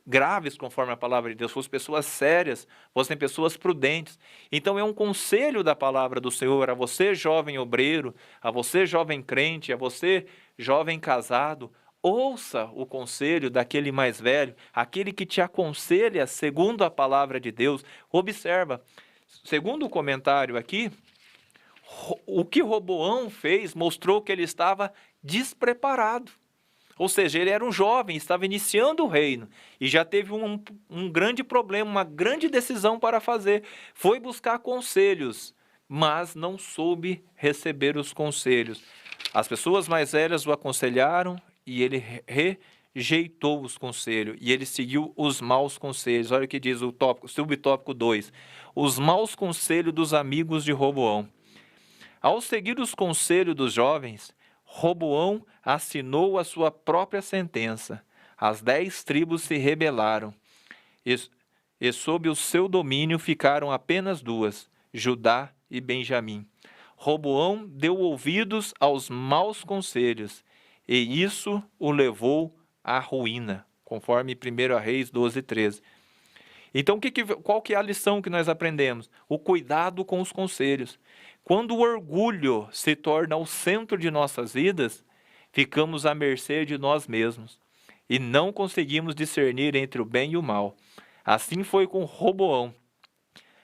graves, conforme a palavra de Deus, fossem pessoas sérias, fossem pessoas prudentes. Então é um conselho da palavra do Senhor a você, jovem obreiro, a você, jovem crente, a você, jovem casado. Ouça o conselho daquele mais velho, aquele que te aconselha segundo a palavra de Deus. Observa, segundo o comentário aqui, o que Roboão fez mostrou que ele estava despreparado. Ou seja, ele era um jovem, estava iniciando o reino e já teve um grande problema, uma grande decisão para fazer. Foi buscar conselhos, mas não soube receber os conselhos. As pessoas mais velhas o aconselharam e ele rejeitou os conselhos e ele seguiu os maus conselhos. Olha o que diz o tópico, subtópico 2. Os maus conselhos dos amigos de Roboão. Ao seguir os conselhos dos jovens, Roboão assinou a sua própria sentença. As 10 tribos se rebelaram e sob o seu domínio ficaram apenas 2, Judá e Benjamim. Roboão deu ouvidos aos maus conselhos e isso o levou à ruína, conforme 1 Reis 12:13. Então, qual que é a lição que nós aprendemos? O cuidado com os conselhos. Quando o orgulho se torna o centro de nossas vidas, ficamos à mercê de nós mesmos e não conseguimos discernir entre o bem e o mal. Assim foi com Roboão.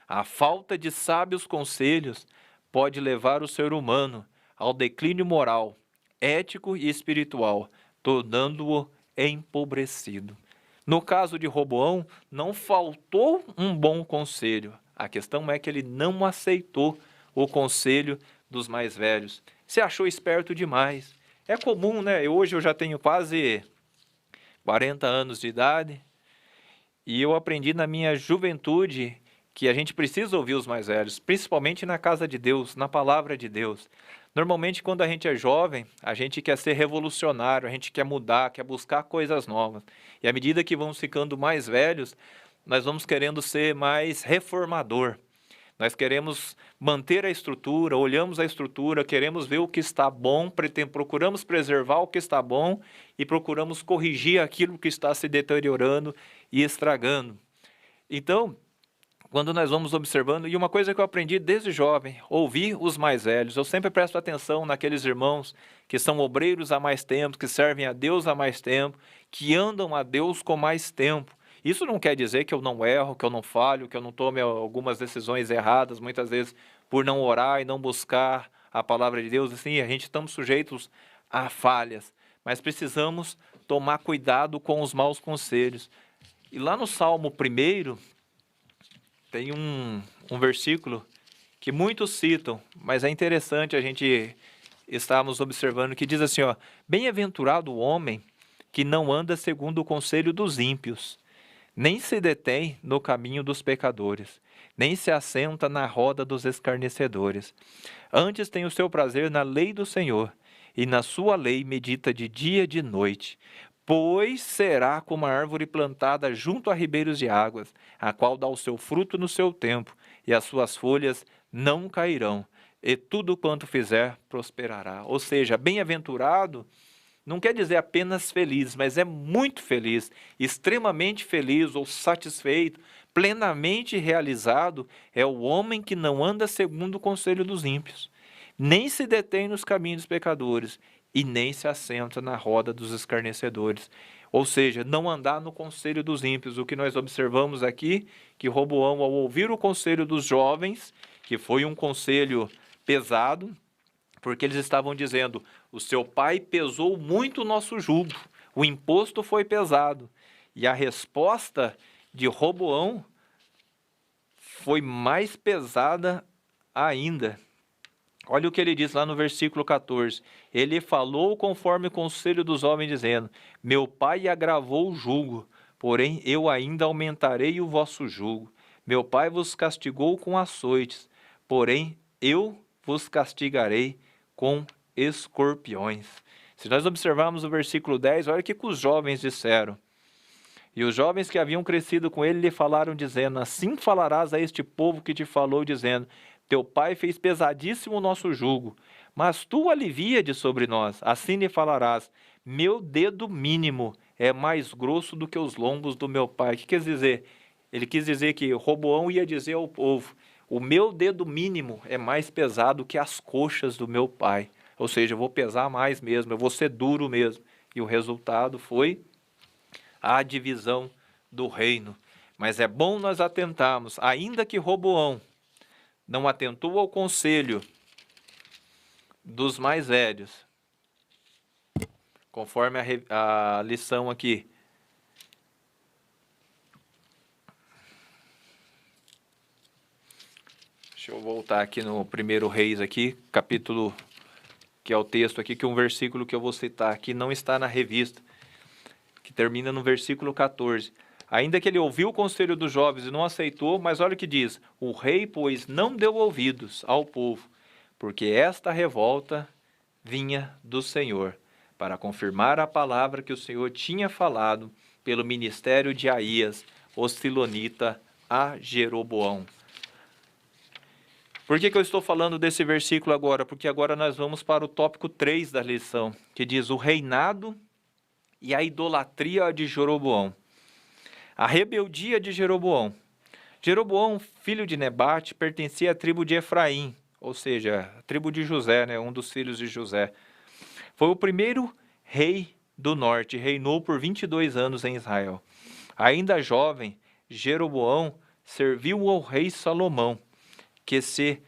A falta de sábios conselhos pode levar o ser humano ao declínio moral, ético e espiritual, tornando-o empobrecido. No caso de Roboão, não faltou um bom conselho. A questão é que ele não aceitou o conselho dos mais velhos. Se achou esperto demais. É comum, né? Hoje eu já tenho quase 40 anos de idade e eu aprendi na minha juventude que a gente precisa ouvir os mais velhos, principalmente na casa de Deus, na palavra de Deus. Normalmente, quando a gente é jovem, a gente quer ser revolucionário, a gente quer mudar, quer buscar coisas novas. E à medida que vamos ficando mais velhos, nós vamos querendo ser mais reformador. Nós queremos manter a estrutura, olhamos a estrutura, queremos ver o que está bom, procuramos preservar o que está bom e procuramos corrigir aquilo que está se deteriorando e estragando. Então, quando nós vamos observando, e uma coisa que eu aprendi desde jovem, ouvir os mais velhos. Eu sempre presto atenção naqueles irmãos que são obreiros há mais tempo, que servem a Deus há mais tempo, que andam a Deus com mais tempo. Isso não quer dizer que eu não erro, que eu não falho, que eu não tome algumas decisões erradas, muitas vezes por não orar e não buscar a palavra de Deus. Assim, a gente estamos sujeitos a falhas, mas precisamos tomar cuidado com os maus conselhos. E lá no Salmo 1, tem um versículo que muitos citam, mas é interessante a gente estarmos observando, que diz assim, ó: bem-aventurado o homem que não anda segundo o conselho dos ímpios, nem se detém no caminho dos pecadores, nem se assenta na roda dos escarnecedores. Antes tem o seu prazer na lei do Senhor, e na sua lei medita de dia e de noite. pois será como a árvore plantada junto a ribeiros de águas, a qual dá o seu fruto no seu tempo, e as suas folhas não cairão, e tudo quanto fizer prosperará. Ou seja, bem-aventurado não quer dizer apenas feliz, mas é muito feliz, extremamente feliz ou satisfeito, plenamente realizado é o homem que não anda segundo o conselho dos ímpios, nem se detém nos caminhos dos pecadores, e nem se assenta na roda dos escarnecedores. Ou seja, não andar no conselho dos ímpios. O que nós observamos aqui, que Roboão, ao ouvir o conselho dos jovens, que foi um conselho pesado, porque eles estavam dizendo, o seu pai pesou muito o nosso jugo, o imposto foi pesado. E a resposta de Roboão foi mais pesada ainda. Olha o que ele diz lá no versículo 14. Ele falou conforme o conselho dos homens, dizendo, meu pai agravou o jugo, porém eu ainda aumentarei o vosso jugo. Meu pai vos castigou com açoites, porém eu vos castigarei com escorpiões. Se nós observarmos o versículo 10, olha o que os jovens disseram. E os jovens que haviam crescido com ele lhe falaram, dizendo, assim falarás a este povo que te falou, dizendo, teu pai fez pesadíssimo o nosso jugo, mas tu alivia de sobre nós. Assim lhe falarás, meu dedo mínimo é mais grosso do que os lombos do meu pai. O que quer dizer? Ele quis dizer que Roboão ia dizer ao povo, o meu dedo mínimo é mais pesado que as coxas do meu pai. Ou seja, eu vou pesar mais mesmo, eu vou ser duro mesmo. E o resultado foi a divisão do reino. Mas é bom nós atentarmos, ainda que Roboão não atentou ao conselho dos mais velhos, conforme a lição aqui. Deixa eu voltar aqui no 1 Reis aqui, capítulo, que é o texto aqui, que um versículo que eu vou citar aqui não está na revista, que termina no versículo 14. Ainda que ele ouviu o conselho dos jovens e não aceitou, mas olha o que diz, o rei, pois, não deu ouvidos ao povo, porque esta revolta vinha do Senhor, para confirmar a palavra que o Senhor tinha falado pelo ministério de Aías, o silonita, a Jeroboão. Por que eu estou falando desse versículo agora? Porque agora nós vamos para o tópico 3 da lição, que diz o reinado e a idolatria de Jeroboão. A rebeldia de Jeroboão. Jeroboão, filho de Nebate, pertencia à tribo de Efraim, ou seja, a tribo de José, um dos filhos de José. Foi o primeiro rei do norte, reinou por 22 anos em Israel. Ainda jovem, Jeroboão serviu ao rei Salomão, que se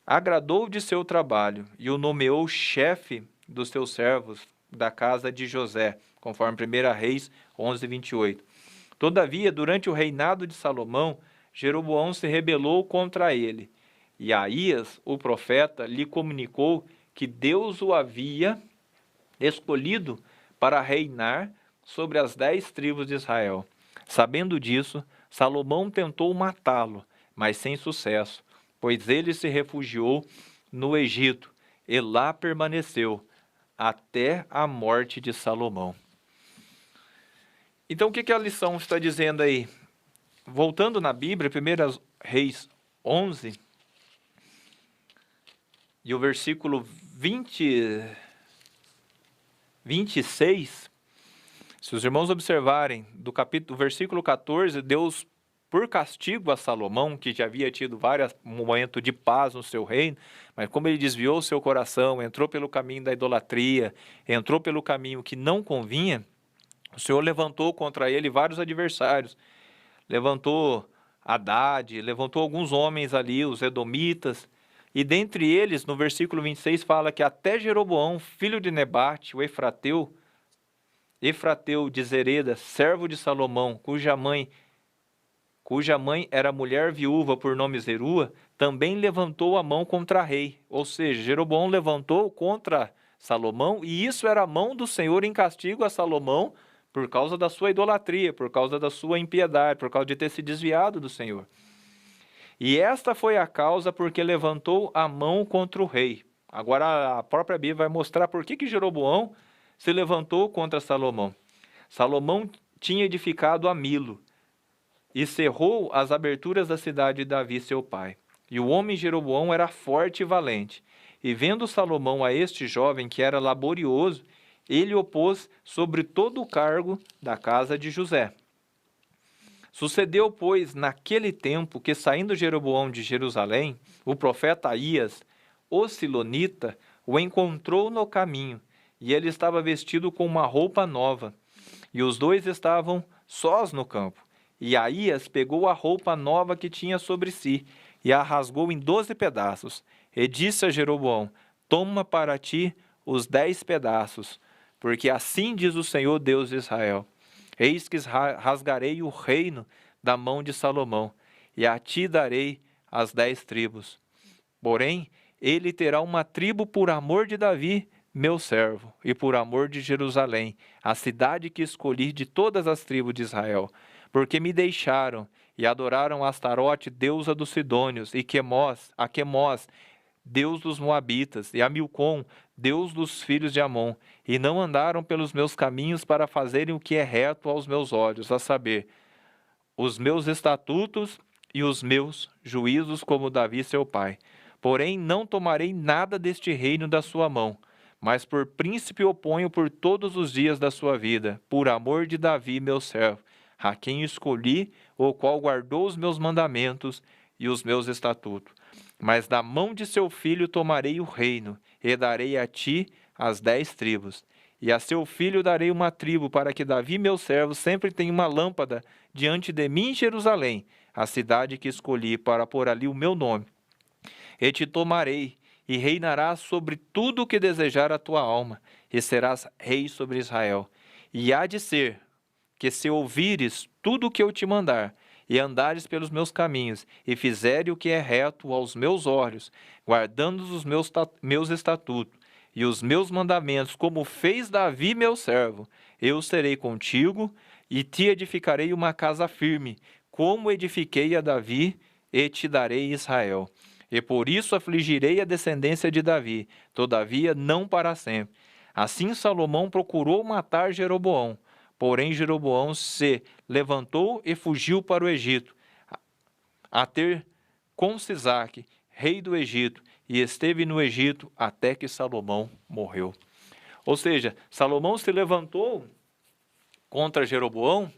agradou de seu trabalho e o nomeou chefe dos seus servos da casa de José, conforme 1 Reis 11, 28. Todavia, durante o reinado de Salomão, Jeroboão se rebelou contra ele, e Aías, o profeta, lhe comunicou que Deus o havia escolhido para reinar sobre as 10 tribos de Israel. Sabendo disso, Salomão tentou matá-lo, mas sem sucesso, pois ele se refugiou no Egito e lá permaneceu até a morte de Salomão. Então, o que a lição está dizendo aí? Voltando na Bíblia, 1 Reis 11, e o versículo 26, se os irmãos observarem, do versículo 14, Deus, por castigo a Salomão, que já havia tido vários momentos de paz no seu reino, mas como ele desviou o seu coração, entrou pelo caminho da idolatria, entrou pelo caminho que não convinha, o Senhor levantou contra ele vários adversários. Levantou Haddad, levantou alguns homens ali, os edomitas. E dentre eles, no versículo 26, fala que até Jeroboão, filho de Nebate, o Efrateu de Zereda, servo de Salomão, cuja mãe era mulher viúva por nome Zerua, também levantou a mão contra rei. Ou seja, Jeroboão levantou contra Salomão, e isso era a mão do Senhor em castigo a Salomão, por causa da sua idolatria, por causa da sua impiedade, por causa de ter se desviado do Senhor. E esta foi a causa porque levantou a mão contra o rei. Agora a própria Bíblia vai mostrar por que Jeroboão se levantou contra Salomão. Salomão tinha edificado a Milo e cerrou as aberturas da cidade de Davi, seu pai. E o homem Jeroboão era forte e valente. E vendo Salomão a este jovem que era laborioso, ele o pôs sobre todo o cargo da casa de José. Sucedeu, pois, naquele tempo que, saindo Jeroboão de Jerusalém, o profeta Aías, o silonita, o encontrou no caminho, e ele estava vestido com uma roupa nova, e os dois estavam sós no campo. E Aías pegou a roupa nova que tinha sobre si, e a rasgou em 12 pedaços, e disse a Jeroboão: toma para ti os 10 pedaços, porque assim diz o Senhor Deus de Israel: eis que rasgarei o reino da mão de Salomão, e a ti darei as 10 tribos. Porém, ele terá uma tribo por amor de Davi, meu servo, e por amor de Jerusalém, a cidade que escolhi de todas as tribos de Israel, porque me deixaram e adoraram Astarote, deusa dos Sidônios, e a Quemós, deus dos Moabitas, e a Milcom, deus dos filhos de Amon, e não andaram pelos meus caminhos para fazerem o que é reto aos meus olhos, a saber, os meus estatutos e os meus juízos, como Davi seu pai. Porém, não tomarei nada deste reino da sua mão, mas por príncipe o ponho por todos os dias da sua vida, por amor de Davi meu servo, a quem escolhi, o qual guardou os meus mandamentos e os meus estatutos. Mas da mão de seu filho tomarei o reino, e darei a ti as 10 tribos. E a seu filho darei uma tribo, para que Davi, meu servo, sempre tenha uma lâmpada diante de mim em Jerusalém, a cidade que escolhi para pôr ali o meu nome. E te tomarei, e reinarás sobre tudo o que desejar a tua alma, e serás rei sobre Israel. E há de ser que, se ouvires tudo o que eu te mandar, e andares pelos meus caminhos, e fizeres o que é reto aos meus olhos, guardando os meus estatutos e os meus mandamentos, como fez Davi meu servo, eu serei contigo, e te edificarei uma casa firme, como edifiquei a Davi, e te darei Israel. E por isso afligirei a descendência de Davi, todavia não para sempre. Assim Salomão procurou matar Jeroboão, porém Jeroboão se levantou e fugiu para o Egito, a ter com Sisaque, rei do Egito, e esteve no Egito até que Salomão morreu. Ou seja, Salomão se levantou contra Jeroboão,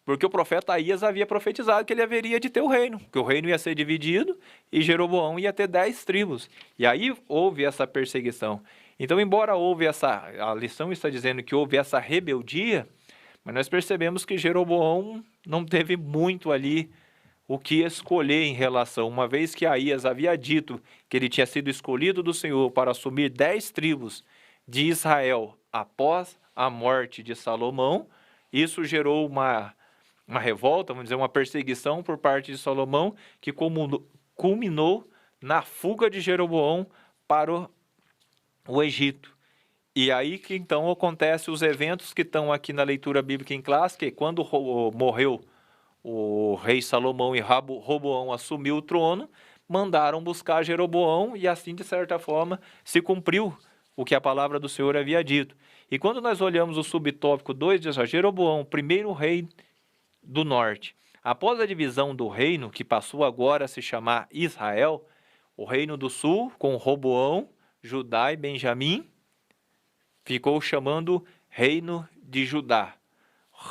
porque o profeta Aías havia profetizado que ele haveria de ter o reino, que o reino ia ser dividido e Jeroboão ia ter 10 tribos. E aí houve essa perseguição. Então, embora a lição está dizendo que houve essa rebeldia, mas nós percebemos que Jeroboão não teve muito ali o que escolher em relação, uma vez que Aías havia dito que ele tinha sido escolhido do Senhor para assumir 10 tribos de Israel após a morte de Salomão. Isso gerou uma revolta, vamos dizer, uma perseguição por parte de Salomão, que culminou na fuga de Jeroboão para o Egito. E aí que então acontecem os eventos que estão aqui na leitura bíblica em classe, que quando morreu o rei Salomão e Roboão assumiu o trono, mandaram buscar Jeroboão, e assim, de certa forma, se cumpriu o que a palavra do Senhor havia dito. E quando nós olhamos o subtópico 2, diz: Jeroboão, primeiro rei do norte. Após a divisão do reino, que passou agora a se chamar Israel, o reino do sul, com Roboão, Judá e Benjamim, ficou chamando reino de Judá.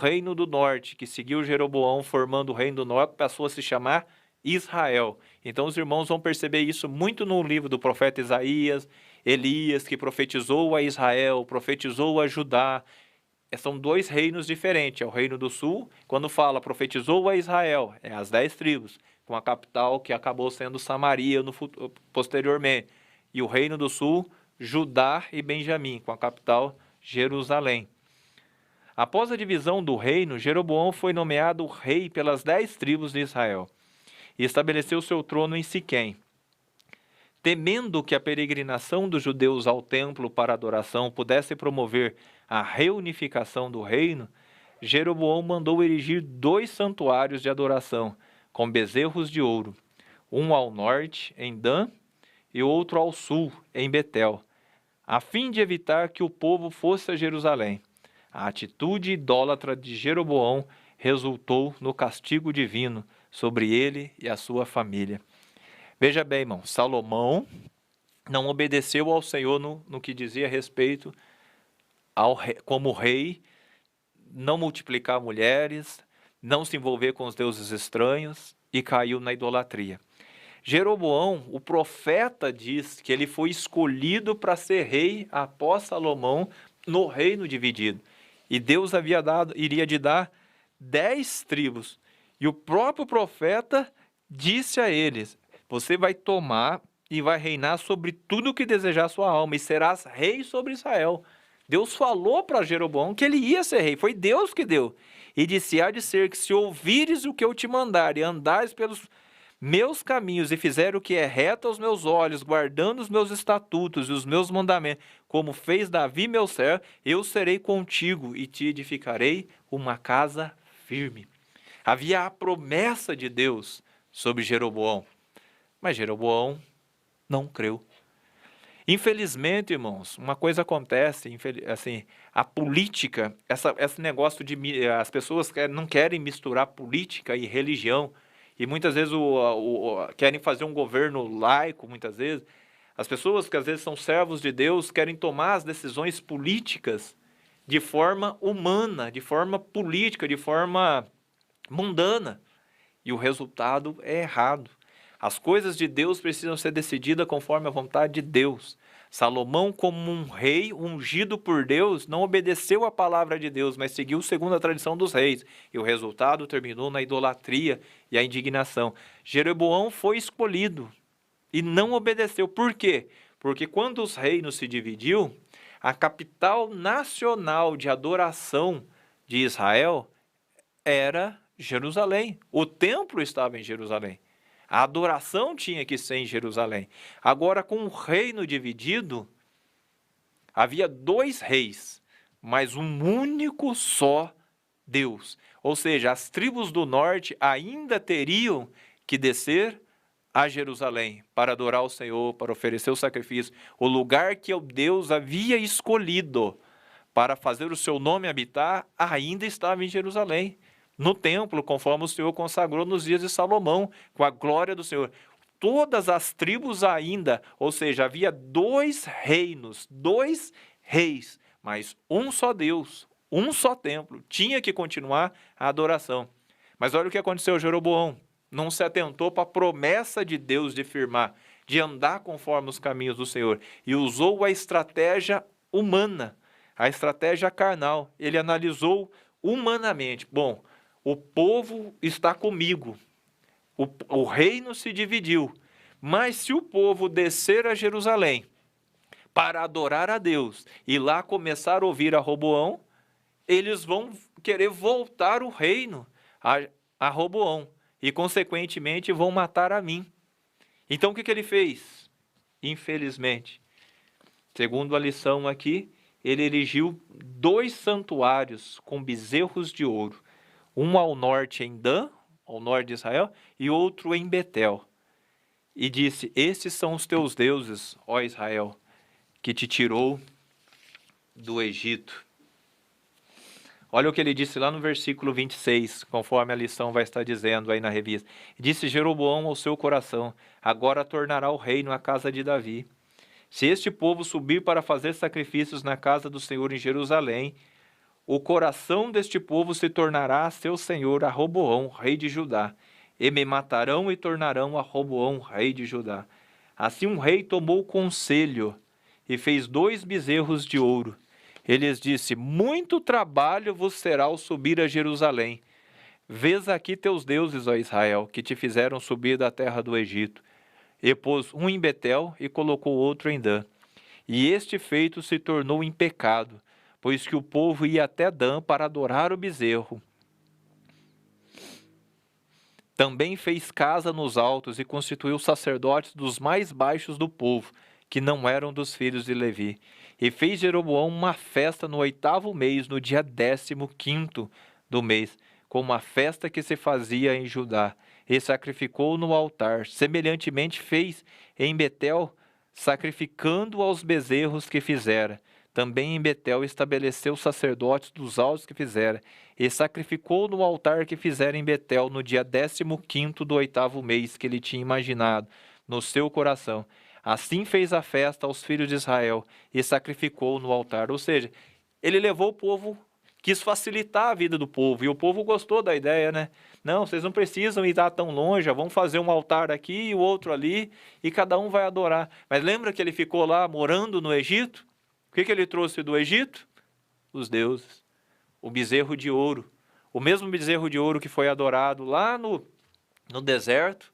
Reino do norte, que seguiu Jeroboão, formando o reino do norte, passou a se chamar Israel. Então os irmãos vão perceber isso muito no livro do profeta Isaías, Elias, que profetizou a Israel, profetizou a Judá. São 2 reinos diferentes. É o reino do sul, quando fala profetizou a Israel, é as 10 tribos, com a capital que acabou sendo Samaria posteriormente. E o reino do sul, Judá e Benjamim, com a capital Jerusalém. Após a divisão do reino, Jeroboão foi nomeado rei pelas 10 tribos de Israel e estabeleceu seu trono em Siquém. Temendo que a peregrinação dos judeus ao templo para adoração pudesse promover a reunificação do reino, Jeroboão mandou erigir 2 santuários de adoração, com bezerros de ouro, um ao norte, em Dan, e outro ao sul, em Betel, a fim de evitar que o povo fosse a Jerusalém. A atitude idólatra de Jeroboão resultou no castigo divino sobre ele e a sua família. Veja bem, irmão, Salomão não obedeceu ao Senhor no que dizia respeito como rei, não multiplicar mulheres, não se envolver com os deuses estranhos e caiu na idolatria. Jeroboão, o profeta, diz que ele foi escolhido para ser rei após Salomão no reino dividido. E Deus iria de dar 10 tribos. E o próprio profeta disse a eles: você vai tomar e vai reinar sobre tudo o que desejar sua alma, e serás rei sobre Israel. Deus falou para Jeroboão que ele ia ser rei, foi Deus que deu. E disse: há de ser que se ouvires o que eu te mandar e andares pelos meus caminhos e fizer o que é reto aos meus olhos, guardando os meus estatutos e os meus mandamentos, como fez Davi meu servo, eu serei contigo e te edificarei uma casa firme. Havia a promessa de Deus sobre Jeroboão, mas Jeroboão não creu. Infelizmente, irmãos, uma coisa acontece, assim, a política, esse negócio de as pessoas não querem misturar política e religião, e muitas vezes querem fazer um governo laico, muitas vezes. As pessoas que às vezes são servos de Deus querem tomar as decisões políticas de forma humana, de forma política, de forma mundana. E o resultado é errado. As coisas de Deus precisam ser decididas conforme a vontade de Deus. Salomão, como um rei ungido por Deus, não obedeceu à palavra de Deus, mas seguiu segundo a tradição dos reis. E o resultado terminou na idolatria e a indignação. Jeroboão foi escolhido e não obedeceu. Por quê? Porque quando os reinos se dividiu, a capital nacional de adoração de Israel era Jerusalém. O templo estava em Jerusalém. A adoração tinha que ser em Jerusalém. Agora, com o reino dividido, havia 2 reis, mas um único só Deus. Ou seja, as tribos do norte ainda teriam que descer a Jerusalém para adorar o Senhor, para oferecer o sacrifício. O lugar que o Deus havia escolhido para fazer o seu nome habitar ainda estava em Jerusalém, no templo, conforme o Senhor consagrou nos dias de Salomão, com a glória do Senhor. Todas as tribos ainda, ou seja, havia 2 reinos, 2 reis, mas um só Deus, um só templo, tinha que continuar a adoração. Mas olha o que aconteceu, Jeroboão não se atentou para a promessa de Deus de firmar, de andar conforme os caminhos do Senhor, e usou a estratégia humana, a estratégia carnal. Ele analisou humanamente. Bom, o povo está comigo, o reino se dividiu, mas se o povo descer a Jerusalém para adorar a Deus e lá começar a ouvir a Roboão, eles vão querer voltar o reino a Roboão e, consequentemente, vão matar a mim. Então, o que ele fez? Infelizmente, segundo a lição aqui, ele erigiu 2 santuários com bezerros de ouro. Um ao norte em Dan, ao norte de Israel, e outro em Betel. E disse: estes são os teus deuses, ó Israel, que te tirou do Egito. Olha o que ele disse lá no versículo 26, conforme a lição vai estar dizendo aí na revista. Disse Jeroboão ao seu coração: agora tornará o reino à casa de Davi. Se este povo subir para fazer sacrifícios na casa do Senhor em Jerusalém, o coração deste povo se tornará a seu senhor, a Roboão, rei de Judá, e me matarão e tornarão a Roboão, rei de Judá. Assim um rei tomou conselho e fez 2 bezerros de ouro. Ele lhes disse: muito trabalho vos será ao subir a Jerusalém. Vês aqui teus deuses, ó Israel, que te fizeram subir da terra do Egito. E pôs um em Betel e colocou outro em Dan. E este feito se tornou em pecado, pois que o povo ia até Dan para adorar o bezerro. Também fez casa nos altos e constituiu sacerdotes dos mais baixos do povo, que não eram dos filhos de Levi. E fez Jeroboão uma festa no 8º mês, no dia 15º do mês, como uma festa que se fazia em Judá, e sacrificou no altar. Semelhantemente fez em Betel, sacrificando aos bezerros que fizera. também em Betel estabeleceu os sacerdotes dos altos que fizera, e sacrificou no altar que fizera em Betel no dia 15º do 8º mês que ele tinha imaginado no seu coração. Assim fez a festa aos filhos de Israel e sacrificou no altar. Ou seja, ele levou o povo, quis facilitar a vida do povo, e o povo gostou da ideia, né? Não, vocês não precisam ir lá tão longe, vamos fazer um altar aqui e o outro ali, e cada um vai adorar. Mas lembra que ele ficou lá morando no Egito? O que ele trouxe do Egito? Os deuses, o bezerro de ouro. O mesmo bezerro de ouro que foi adorado lá no deserto,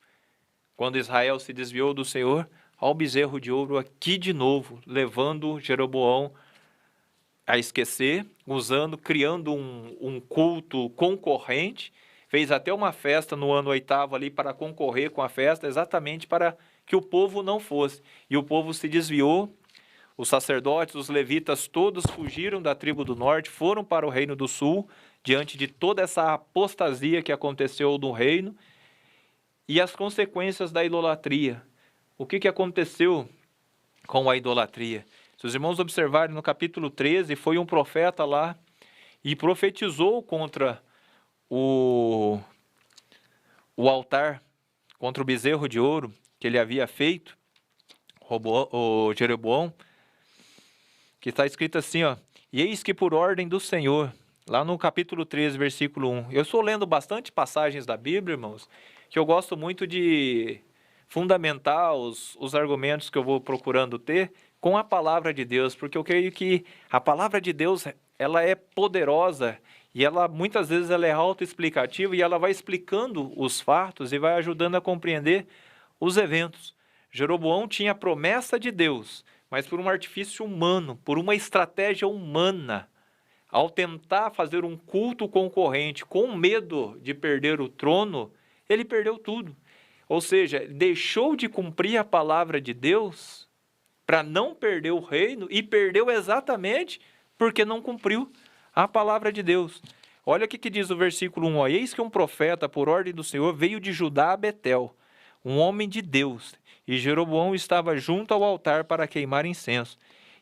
quando Israel se desviou do Senhor, ao bezerro de ouro aqui de novo, levando Jeroboão a esquecer, criando um culto concorrente, fez até uma festa no ano 8º ali para concorrer com a festa, exatamente para que o povo não fosse. E o povo se desviou, os sacerdotes, os levitas, todos fugiram da tribo do norte, foram para o reino do sul, diante de toda essa apostasia que aconteceu no reino, e as consequências da idolatria. O que aconteceu com a idolatria? Se os irmãos observarem no capítulo 13, foi um profeta lá e profetizou contra o altar, contra o bezerro de ouro que ele havia feito, o Jeroboão, que está escrito assim, ó: e eis que por ordem do Senhor, lá no capítulo 13, versículo 1. Eu estou lendo bastante passagens da Bíblia, irmãos, que eu gosto muito de fundamentar os argumentos que eu vou procurando ter com a palavra de Deus, porque eu creio que a palavra de Deus, ela é poderosa e ela muitas vezes ela é autoexplicativa e ela vai explicando os fatos e vai ajudando a compreender os eventos. Jeroboão tinha a promessa de Deus, mas por um artifício humano, por uma estratégia humana, ao tentar fazer um culto concorrente com medo de perder o trono, ele perdeu tudo. Ou seja, deixou de cumprir a palavra de Deus para não perder o reino e perdeu exatamente porque não cumpriu a palavra de Deus. Olha o que diz o versículo 1. Eis que um profeta, por ordem do Senhor, veio de Judá a Betel, um homem de Deus, e Jeroboão estava junto ao altar para queimar incenso.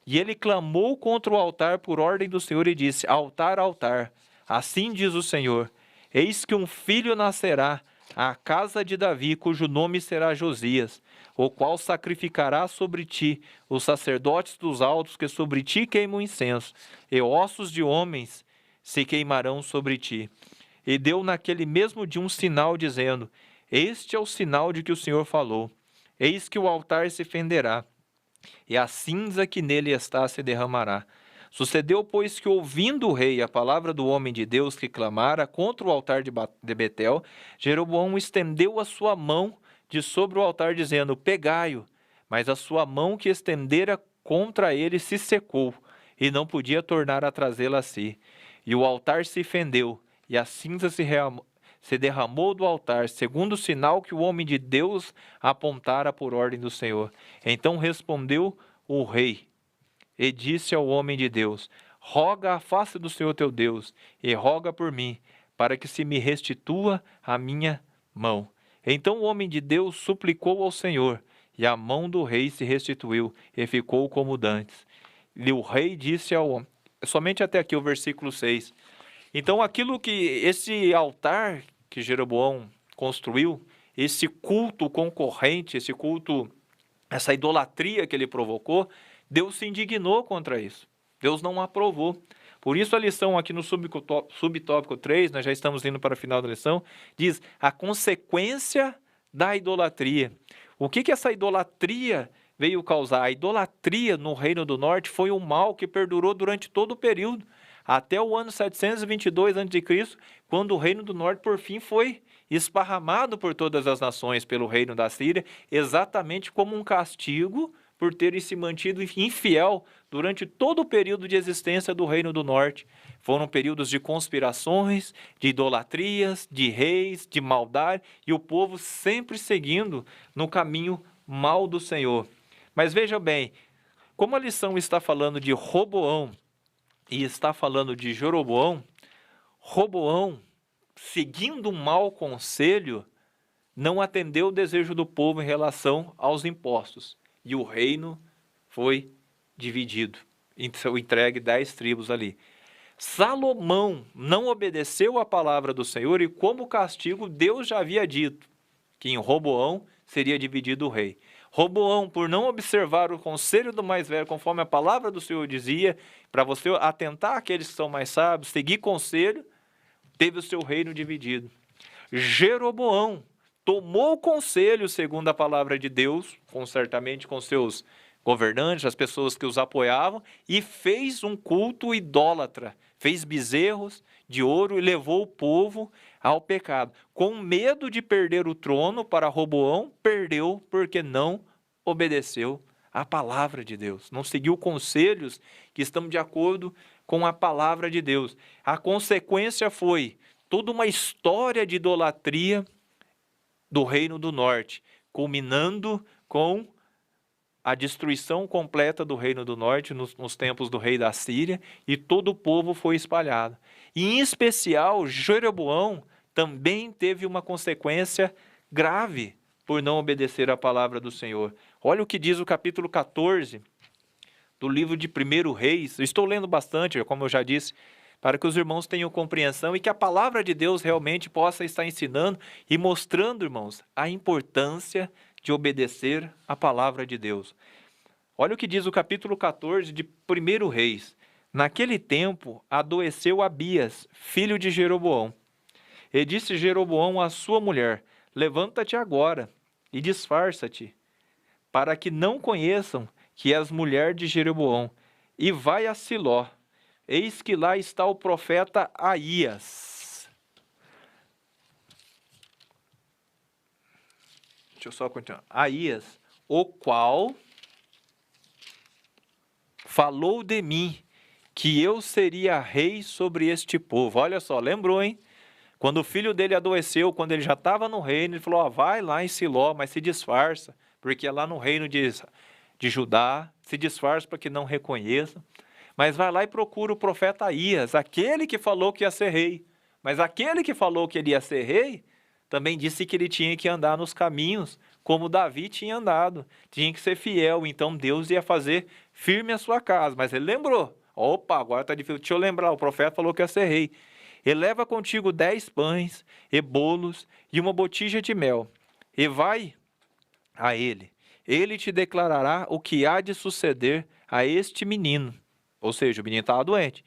E ele clamou contra o altar por ordem do Senhor e disse: altar, altar, assim diz o Senhor, eis que um filho nascerá à casa de Davi, cujo nome será Josias, o qual sacrificará sobre ti os sacerdotes dos altos que sobre ti queimam incenso, e ossos de homens se queimarão sobre ti. E deu naquele mesmo dia um sinal, dizendo: este é o sinal de que o Senhor falou. Eis que o altar se fenderá, e a cinza que nele está se derramará. Sucedeu, pois, que ouvindo o rei a palavra do homem de Deus que clamara contra o altar de Betel, Jeroboão estendeu a sua mão de sobre o altar, dizendo: pegai-o. Mas a sua mão que estendera contra ele se secou, e não podia tornar a trazê-la a si. E o altar se fendeu, e a cinza se derramou do altar, segundo o sinal que o homem de Deus apontara por ordem do Senhor. Então respondeu o rei e disse ao homem de Deus: roga a face do Senhor teu Deus, e roga por mim, para que se me restitua a minha mão. Então o homem de Deus suplicou ao Senhor, e a mão do rei se restituiu, e ficou como dantes. E o rei disse ao homem, somente até aqui o versículo 6. Então aquilo que esse altar que Jeroboão construiu, esse culto concorrente, esse culto, essa idolatria que ele provocou, Deus se indignou contra isso. Deus não aprovou. Por isso a lição aqui no subtópico 3, nós já estamos indo para o final da lição, diz a consequência da idolatria. O que essa idolatria veio causar? A idolatria no Reino do Norte foi um mal que perdurou durante todo o período, até o ano 722 a.C., quando o Reino do Norte, por fim, foi esparramado por todas as nações pelo reino da Síria, exatamente como um castigo por terem se mantido infiel durante todo o período de existência do Reino do Norte. Foram períodos de conspirações, de idolatrias, de reis, de maldade, e o povo sempre seguindo no caminho mau do Senhor. Mas veja bem, como a lição está falando de Roboão e está falando de Jeroboão, Roboão, seguindo um mau conselho, não atendeu o desejo do povo em relação aos impostos, e o reino foi dividido. entregue 10 tribos ali. Salomão não obedeceu à palavra do Senhor e, como castigo, Deus já havia dito que em Roboão seria dividido o rei. Roboão, por não observar o conselho do mais velho, conforme a palavra do Senhor dizia, para você atentar àqueles que são mais sábios, seguir conselho, teve o seu reino dividido. Jeroboão tomou conselho segundo a palavra de Deus, certamente com seus governantes, as pessoas que os apoiavam, e fez um culto idólatra, fez bezerros de ouro e levou o povo ao pecado. Com medo de perder o trono para Roboão, perdeu porque não obedeceu à palavra de Deus, não seguiu conselhos que estão de acordo com a palavra de Deus. A consequência foi toda uma história de idolatria do Reino do Norte, culminando com a destruição completa do Reino do Norte nos tempos do rei da Síria, e todo o povo foi espalhado. E, em especial, Jeroboão também teve uma consequência grave por não obedecer à palavra do Senhor. Olha o que diz o capítulo 14 do livro de 1 Reis. Eu estou lendo bastante, como eu já disse, para que os irmãos tenham compreensão e que a palavra de Deus realmente possa estar ensinando e mostrando, irmãos, a importância de obedecer à palavra de Deus. Olha o que diz o capítulo 14 de 1 Reis. Naquele tempo, adoeceu Abias, filho de Jeroboão. E disse Jeroboão à sua mulher: levanta-te agora e disfarça-te, para que não conheçam que és mulher de Jeroboão, e vai a Siló. Eis que lá está o profeta Aías. Deixa eu só continuar. Aías, o qual falou de mim, que eu seria rei sobre este povo. Olha só, lembrou, hein? Quando o filho dele adoeceu, quando ele já estava no reino, ele falou, vai lá em Siló, mas se disfarça, porque é lá no reino de Judá, se disfarça para que não reconheçam. Mas vai lá e procura o profeta Aías, aquele que falou que ia ser rei. Mas aquele que falou que ele ia ser rei, também disse que ele tinha que andar nos caminhos, como Davi tinha andado. Tinha que ser fiel, então Deus ia fazer firme a sua casa. Mas ele lembrou, opa, agora está difícil, deixa eu lembrar, o profeta falou que ia ser rei. E leva contigo 10 pães e bolos e uma botija de mel, e vai a ele. Ele te declarará o que há de suceder a este menino. Ou seja, o menino estava doente.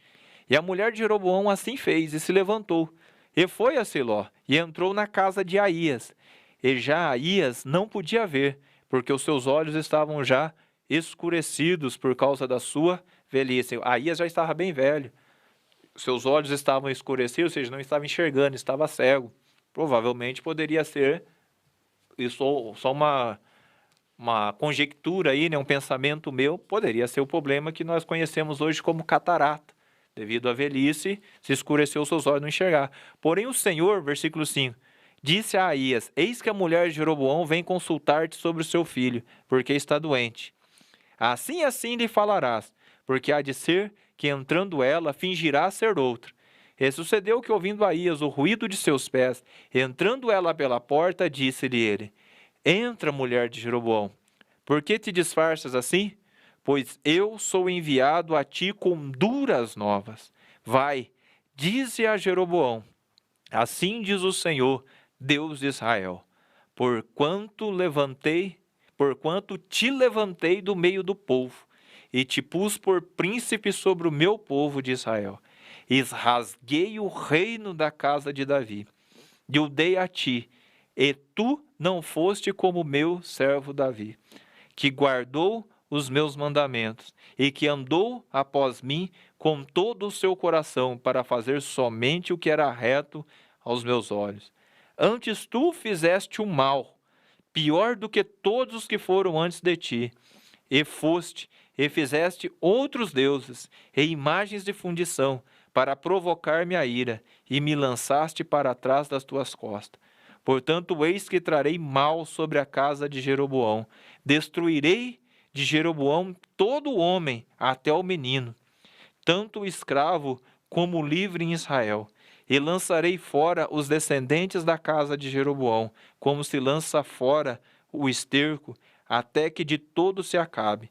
E a mulher de Jeroboão assim fez, e se levantou, e foi a Siló, e entrou na casa de Aías. E já Aías não podia ver, porque os seus olhos estavam já escurecidos por causa da sua velhice. Aías já estava bem velho. Seus olhos estavam escurecidos, ou seja, não estava enxergando, estava cego. Provavelmente poderia ser isso só uma conjectura aí, né, um pensamento meu, poderia ser o problema que nós conhecemos hoje como catarata. Devido à velhice, se escureceu seus olhos não enxergar. Porém o Senhor, versículo 5, disse a Aías, eis que a mulher de Jeroboão vem consultar-te sobre o seu filho, porque está doente. Assim lhe falarás, porque há de ser que entrando ela, fingirá ser outra. E sucedeu que, ouvindo Aías o ruído de seus pés, entrando ela pela porta, disse-lhe ele, entra, mulher de Jeroboão, por que te disfarças assim? Pois eu sou enviado a ti com duras novas. Vai, dize a Jeroboão, assim diz o Senhor, Deus de Israel, porquanto te levantei do meio do povo, e te pus por príncipe sobre o meu povo de Israel, e rasguei o reino da casa de Davi, e o dei a ti, e tu não foste como meu servo Davi, que guardou os meus mandamentos, e que andou após mim com todo o seu coração, para fazer somente o que era reto aos meus olhos. Antes tu fizeste o mal, pior do que todos os que foram antes de ti, e fizeste outros deuses, e imagens de fundição, para provocar-me a ira, e me lançaste para trás das tuas costas. Portanto, eis que trarei mal sobre a casa de Jeroboão. Destruirei de Jeroboão todo o homem, até o menino, tanto o escravo como o livre em Israel. E lançarei fora os descendentes da casa de Jeroboão, como se lança fora o esterco, até que de todo se acabe.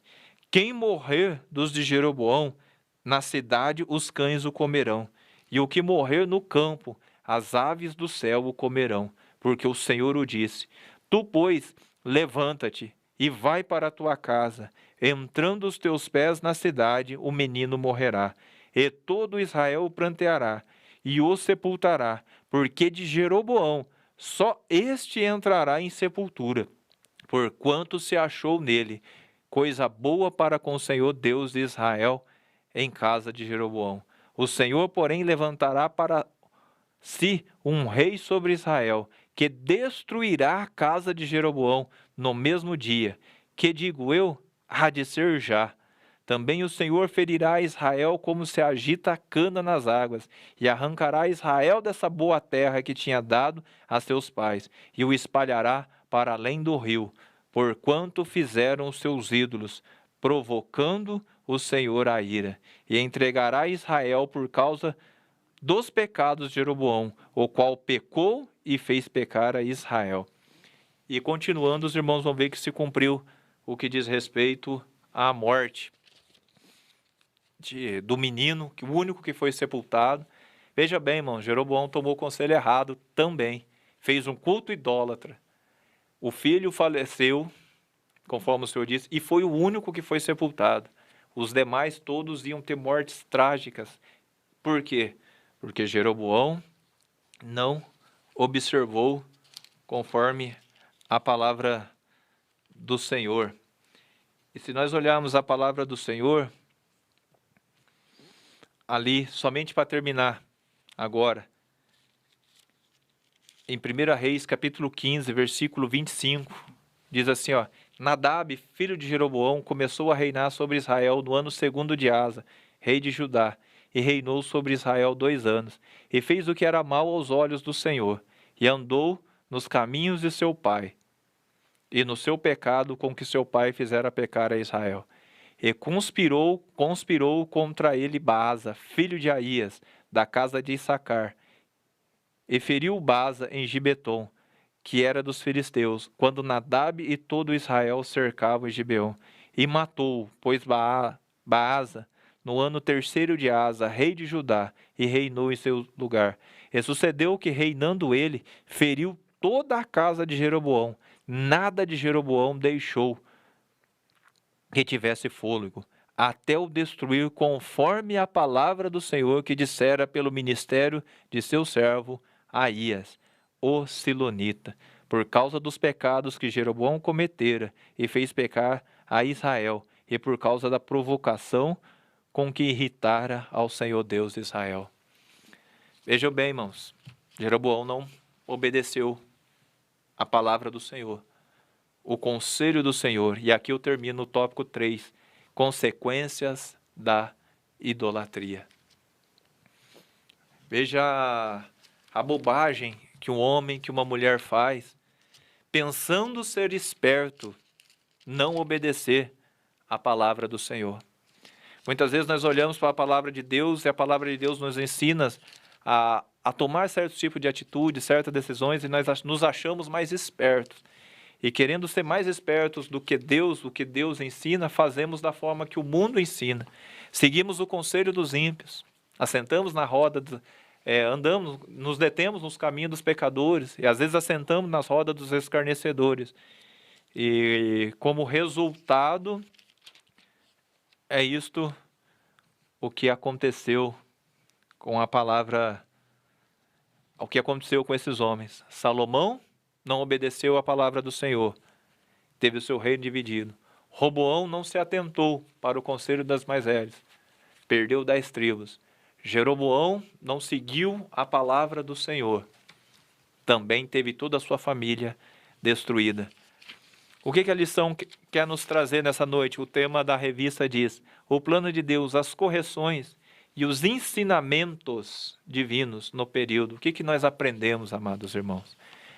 Quem morrer dos de Jeroboão, na cidade os cães o comerão, e o que morrer no campo, as aves do céu o comerão, porque o Senhor o disse. Tu, pois, levanta-te e vai para a tua casa. Entrando os teus pés na cidade, o menino morrerá, e todo Israel o pranteará, e o sepultará, porque de Jeroboão só este entrará em sepultura, porquanto se achou nele coisa boa para com o Senhor Deus de Israel em casa de Jeroboão. O Senhor, porém, levantará para si um rei sobre Israel, que destruirá a casa de Jeroboão no mesmo dia, que digo eu, há de ser já. Também o Senhor ferirá a Israel como se agita a cana nas águas, e arrancará Israel dessa boa terra que tinha dado a seus pais, e o espalhará para além do rio, porquanto fizeram os seus ídolos, provocando o Senhor a ira, e entregará Israel por causa dos pecados de Jeroboão, o qual pecou e fez pecar a Israel. E continuando, os irmãos vão ver que se cumpriu o que diz respeito à morte do menino, que o único que foi sepultado. Veja bem, irmão, Jeroboão tomou o conselho errado também, fez um culto idólatra. O filho faleceu, conforme o Senhor disse, e foi o único que foi sepultado. Os demais todos iam ter mortes trágicas. Por quê? Porque Jeroboão não observou conforme a palavra do Senhor. E se nós olharmos a palavra do Senhor, ali, somente para terminar agora, em 1 Reis, capítulo 15, versículo 25, diz assim, ó: Nadab, filho de Jeroboão, começou a reinar sobre Israel no ano 2º de Asa, rei de Judá, e reinou sobre Israel 2 anos, e fez o que era mal aos olhos do Senhor, e andou nos caminhos de seu pai, e no seu pecado com que seu pai fizera pecar a Israel. E conspirou contra ele Baasa, filho de Aías, da casa de Issacar, e feriu Baasa em Gibeton, que era dos filisteus, quando Nadab e todo Israel cercavam Gibeon, e matou, pois Baasa, no ano 3º de Asa, rei de Judá, e reinou em seu lugar. E sucedeu que, reinando ele, feriu toda a casa de Jeroboão, nada de Jeroboão deixou que tivesse fôlego, até o destruir, conforme a palavra do Senhor que dissera pelo ministério de seu servo Aías, o Silonita, por causa dos pecados que Jeroboão cometera e fez pecar a Israel, e por causa da provocação com que irritara ao Senhor Deus de Israel. Vejam bem, irmãos, Jeroboão não obedeceu a palavra do Senhor, o conselho do Senhor. E aqui eu termino o tópico 3, consequências da idolatria. Veja a bobagem que um homem, que uma mulher faz, pensando ser esperto, não obedecer a palavra do Senhor. Muitas vezes nós olhamos para a palavra de Deus e a palavra de Deus nos ensina a tomar certo tipo de atitude, certas decisões, e nós nos achamos mais espertos. E querendo ser mais espertos do que Deus, o que Deus ensina, fazemos da forma que o mundo ensina. Seguimos o conselho dos ímpios, assentamos na roda, andamos, nos detemos nos caminhos dos pecadores, e às vezes assentamos nas rodas dos escarnecedores. E como resultado, é isto o que aconteceu com a palavra, o que aconteceu com esses homens. Salomão não obedeceu a palavra do Senhor, teve o seu reino dividido. Roboão não se atentou para o conselho das mais velhas, perdeu 10 tribos. Jeroboão não seguiu a palavra do Senhor, também teve toda a sua família destruída. O que a lição quer nos trazer nessa noite? O tema da revista diz: o plano de Deus, as correções e os ensinamentos divinos no período. O que nós aprendemos, amados irmãos?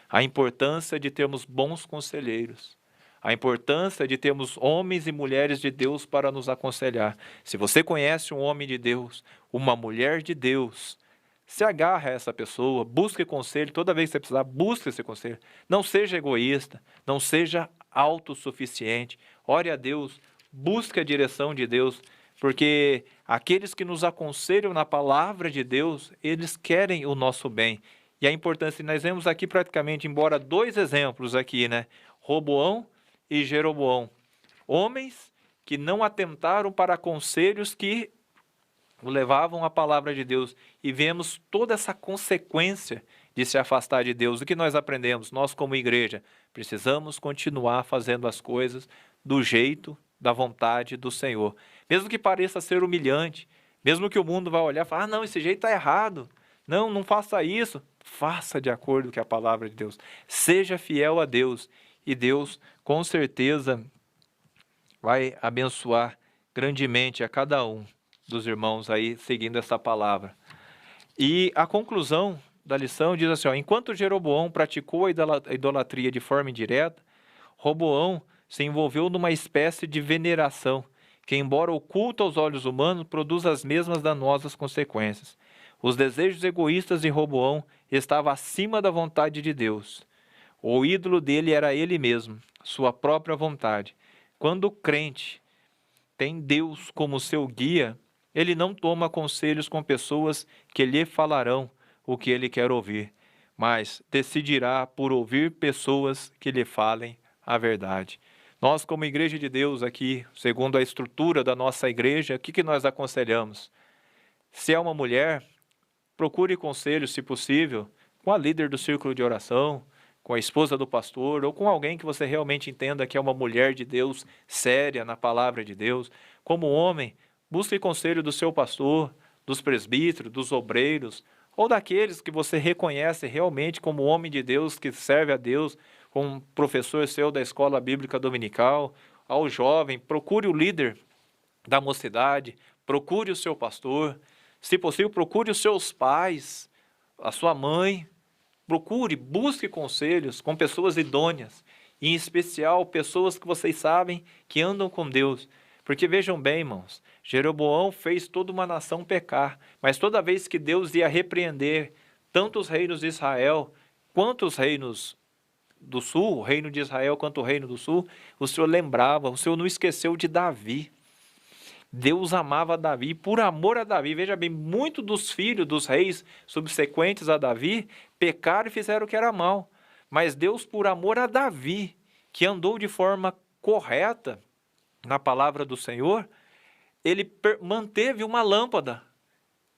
A importância de termos bons conselheiros, a importância de termos homens e mulheres de Deus para nos aconselhar. Se você conhece um homem de Deus, uma mulher de Deus, se agarre a essa pessoa, busque conselho, toda vez que você precisar, busque esse conselho. Não seja egoísta, não seja autossuficiente, ore a Deus, busque a direção de Deus, porque aqueles que nos aconselham na palavra de Deus, eles querem o nosso bem. E a importância, nós vemos aqui praticamente, embora 2 exemplos aqui, né? Roboão e Jeroboão. Homens que não atentaram para conselhos que o levavam à palavra de Deus. E vemos toda essa consequência de se afastar de Deus. O que nós aprendemos? Nós, como igreja, precisamos continuar fazendo as coisas do jeito, da vontade do Senhor. Mesmo que pareça ser humilhante, mesmo que o mundo vá olhar e falar, não, esse jeito está errado. Não, não faça isso. Faça de acordo com a palavra de Deus. Seja fiel a Deus. E Deus, com certeza, vai abençoar grandemente a cada um dos irmãos aí seguindo essa palavra. E a conclusão da lição diz assim, ó, enquanto Jeroboão praticou a idolatria de forma indireta, Roboão se envolveu numa espécie de veneração, que embora oculta aos olhos humanos, produz as mesmas danosas consequências. Os desejos egoístas de Roboão estavam acima da vontade de Deus. O ídolo dele era ele mesmo, sua própria vontade. Quando o crente tem Deus como seu guia, ele não toma conselhos com pessoas que lhe falarão o que ele quer ouvir, mas decidirá por ouvir pessoas que lhe falem a verdade. Nós, como Igreja de Deus aqui, segundo a estrutura da nossa igreja, o que nós aconselhamos? Se é uma mulher, procure conselho, se possível, com a líder do círculo de oração, com a esposa do pastor, ou com alguém que você realmente entenda que é uma mulher de Deus, séria na palavra de Deus. Como homem, busque conselho do seu pastor, dos presbíteros, dos obreiros, ou daqueles que você reconhece realmente como homem de Deus, que serve a Deus, como um professor seu da escola bíblica dominical. Ao jovem, procure o líder da mocidade, procure o seu pastor, se possível, procure os seus pais, a sua mãe, procure, busque conselhos com pessoas idôneas, e em especial pessoas que vocês sabem que andam com Deus. Porque vejam bem, irmãos, Jeroboão fez toda uma nação pecar, mas toda vez que Deus ia repreender tanto os reinos de Israel, quanto os reinos do sul, o reino de Israel quanto o reino do sul, o Senhor lembrava, o Senhor não esqueceu de Davi. Deus amava Davi, por amor a Davi, veja bem, muitos dos filhos dos reis subsequentes a Davi pecaram e fizeram o que era mal. Mas Deus, por amor a Davi, que andou de forma correta na palavra do Senhor, ele manteve uma lâmpada.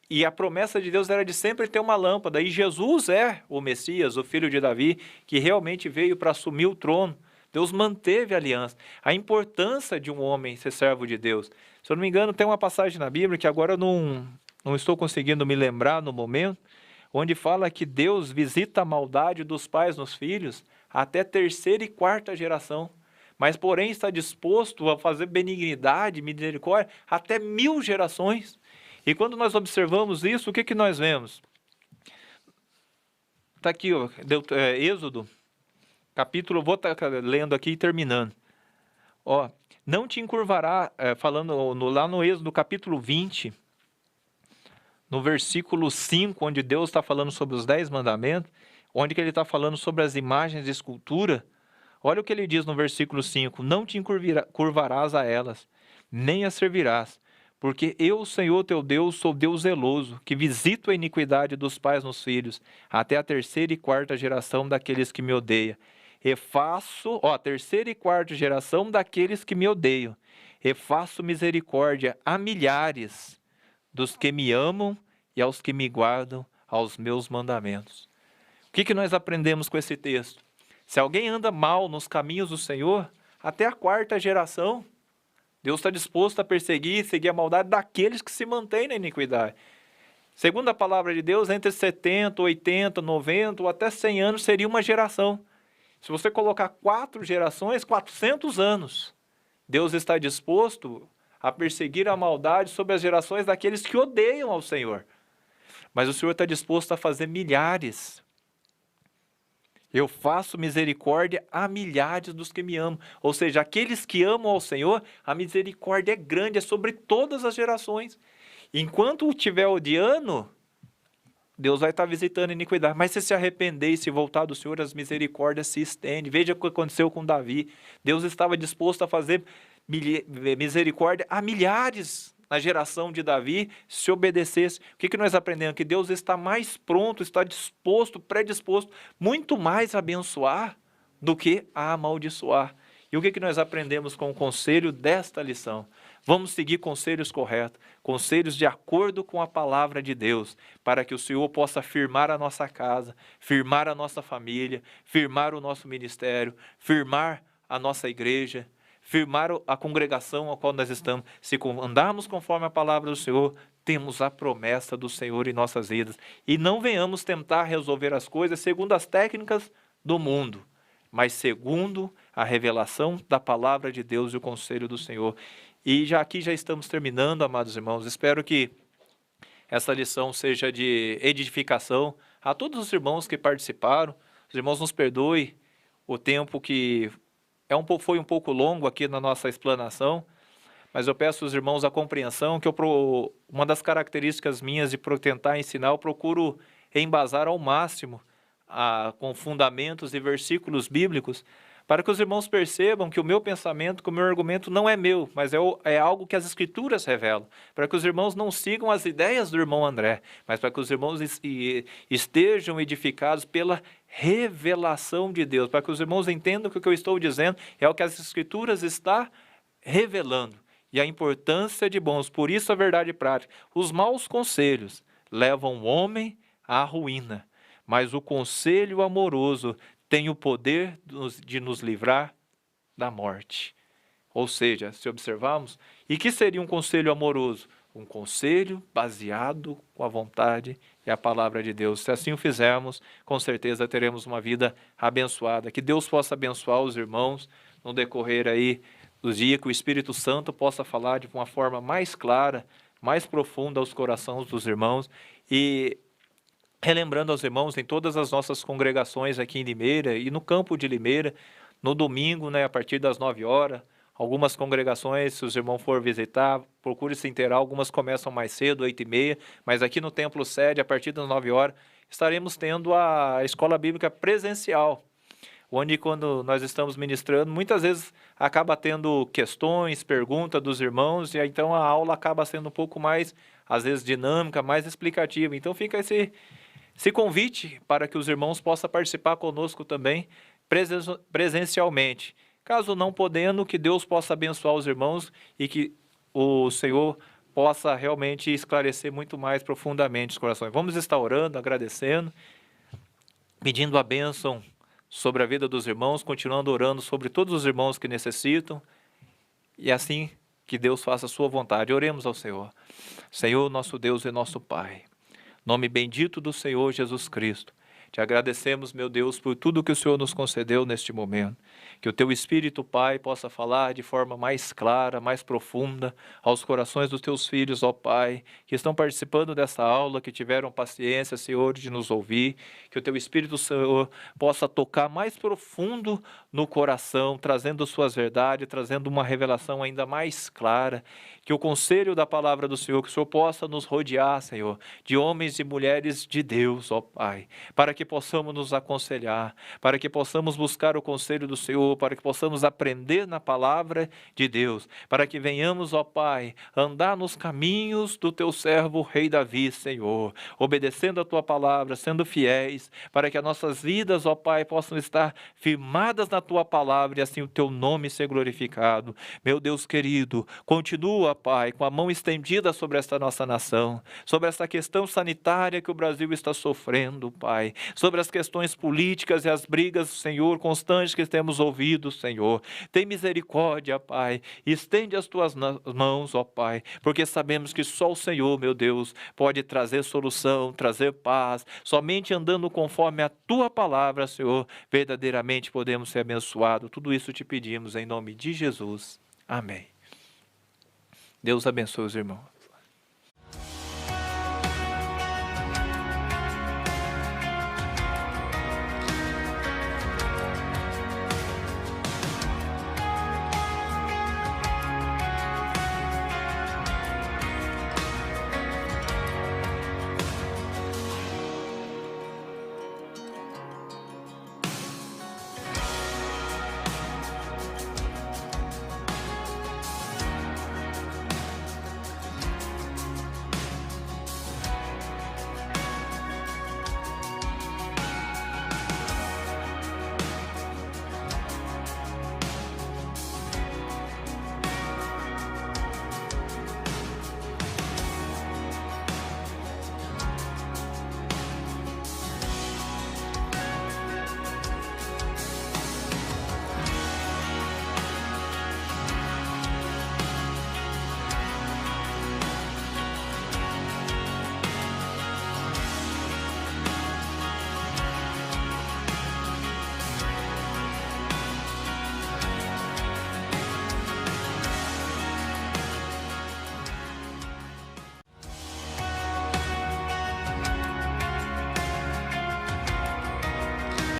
E a promessa de Deus era de sempre ter uma lâmpada. E Jesus é o Messias, o filho de Davi, que realmente veio para assumir o trono. Deus manteve a aliança. A importância de um homem ser servo de Deus. Se eu não me engano, tem uma passagem na Bíblia que agora eu não estou conseguindo me lembrar no momento, onde fala que Deus visita a maldade dos pais nos filhos até 3ª e 4ª geração. Mas, porém, está disposto a fazer benignidade, misericórdia, até 1000 gerações. E quando nós observamos isso, o que nós vemos? Está aqui, ó, Êxodo, capítulo, vou estar lendo aqui e terminando. Ó, não te encurvará, falando lá no Êxodo, capítulo 20, no versículo 5, onde Deus está falando sobre os 10 mandamentos, onde que ele está falando sobre as imagens de escultura. Olha o que ele diz no versículo 5, não te curvarás a elas, nem as servirás, porque eu, Senhor teu Deus, sou Deus zeloso, que visito a iniquidade dos pais nos filhos, até a 3ª e 4ª geração daqueles que me odeiam. E faço, a 3ª e 4ª geração daqueles que me odeiam, e faço misericórdia a milhares dos que me amam e aos que me guardam aos meus mandamentos. O que nós aprendemos com esse texto? Se alguém anda mal nos caminhos do Senhor, até a 4ª geração, Deus está disposto a perseguir e seguir a maldade daqueles que se mantêm na iniquidade. Segundo a palavra de Deus, entre 70, 80, 90 ou até 100 anos seria uma geração. Se você colocar 4 gerações, 400 anos. Deus está disposto a perseguir a maldade sobre as gerações daqueles que odeiam ao Senhor. Mas o Senhor está disposto a fazer milhares. Eu faço misericórdia a milhares dos que me amam. Ou seja, aqueles que amam ao Senhor, a misericórdia é grande, é sobre todas as gerações. Enquanto estiver odiando, Deus vai estar visitando a iniquidade. Mas se arrepender e se voltar do Senhor, as misericórdias se estendem. Veja o que aconteceu com Davi. Deus estava disposto a fazer misericórdia a milhares na geração de Davi, se obedecesse. O que nós aprendemos? Que Deus está mais pronto, está disposto, predisposto, muito mais a abençoar do que a amaldiçoar. E o que nós aprendemos com o conselho desta lição? Vamos seguir conselhos corretos, conselhos de acordo com a palavra de Deus, para que o Senhor possa firmar a nossa casa, firmar a nossa família, firmar o nosso ministério, firmar a nossa igreja, firmar a congregação a qual nós estamos. Se andarmos conforme a palavra do Senhor, temos a promessa do Senhor em nossas vidas. E não venhamos tentar resolver as coisas segundo as técnicas do mundo, mas segundo a revelação da palavra de Deus e o conselho do Senhor. E aqui já estamos terminando, amados irmãos. Espero que essa lição seja de edificação a todos os irmãos que participaram. Os irmãos nos perdoem o tempo que foi um pouco longo aqui na nossa explanação, mas eu peço aos irmãos a compreensão que uma das características minhas de tentar ensinar, eu procuro embasar ao máximo com fundamentos e versículos bíblicos, para que os irmãos percebam que o meu pensamento, que o meu argumento não é meu, mas é algo que as Escrituras revelam, para que os irmãos não sigam as ideias do irmão André, mas para que os irmãos estejam edificados pela revelação de Deus, para que os irmãos entendam que o que eu estou dizendo é o que as Escrituras estão revelando, e a importância de bons. Por isso a verdade prática: os maus conselhos levam o homem à ruína, mas o conselho amoroso tem o poder de nos livrar da morte. Ou seja, se observarmos, e que seria um conselho amoroso? Um conselho baseado com a vontade e a palavra de Deus. Se assim o fizermos, com certeza teremos uma vida abençoada. Que Deus possa abençoar os irmãos no decorrer aí dos dias, que o Espírito Santo possa falar de uma forma mais clara, mais profunda aos corações dos irmãos. E relembrando aos irmãos, em todas as nossas congregações aqui em Limeira e no campo de Limeira, no domingo, a partir das 9 horas, algumas congregações, se os irmãos for visitar, procure se inteirar, algumas começam mais cedo, 8h30, mas aqui no Templo Sede, a partir das 9 horas, estaremos tendo a escola bíblica presencial, onde quando nós estamos ministrando, muitas vezes acaba tendo questões, perguntas dos irmãos, e então a aula acaba sendo um pouco mais, às vezes, dinâmica, mais explicativa. Então fica esse convite para que os irmãos possam participar conosco também presencialmente. Caso não podendo, que Deus possa abençoar os irmãos e que o Senhor possa realmente esclarecer muito mais profundamente os corações. Vamos estar orando, agradecendo, pedindo a bênção sobre a vida dos irmãos, continuando orando sobre todos os irmãos que necessitam, e assim que Deus faça a sua vontade. Oremos ao Senhor. Senhor, nosso Deus e nosso Pai, nome bendito do Senhor Jesus Cristo, te agradecemos, meu Deus, por tudo que o Senhor nos concedeu neste momento. Que o teu Espírito, Pai, possa falar de forma mais clara, mais profunda aos corações dos teus filhos, ó Pai, que estão participando dessa aula, que tiveram paciência, Senhor, de nos ouvir. Que o teu Espírito, Senhor, possa tocar mais profundo no coração, trazendo suas verdades, trazendo uma revelação ainda mais clara. Que o conselho da palavra do Senhor, que o Senhor possa nos rodear, Senhor, de homens e mulheres de Deus, ó Pai, para que possamos nos aconselhar, para que possamos buscar o conselho do Senhor, para que possamos aprender na palavra de Deus, para que venhamos, ó Pai, andar nos caminhos do teu servo, Rei Davi, Senhor, obedecendo a tua palavra, sendo fiéis, para que as nossas vidas, ó Pai, possam estar firmadas na tua palavra e assim o teu nome ser glorificado. Meu Deus querido, continua, Pai, com a mão estendida sobre esta nossa nação, sobre essa questão sanitária que o Brasil está sofrendo, Pai, sobre as questões políticas e as brigas, Senhor, constantes que temos ouvido, Senhor. Tem misericórdia, Pai, estende as tuas mãos, ó Pai, porque sabemos que só o Senhor, meu Deus, pode trazer solução, trazer paz. Somente andando conforme a tua palavra, Senhor, verdadeiramente podemos ser abençoados. Tudo isso te pedimos em nome de Jesus. Amém. Deus abençoe os irmãos.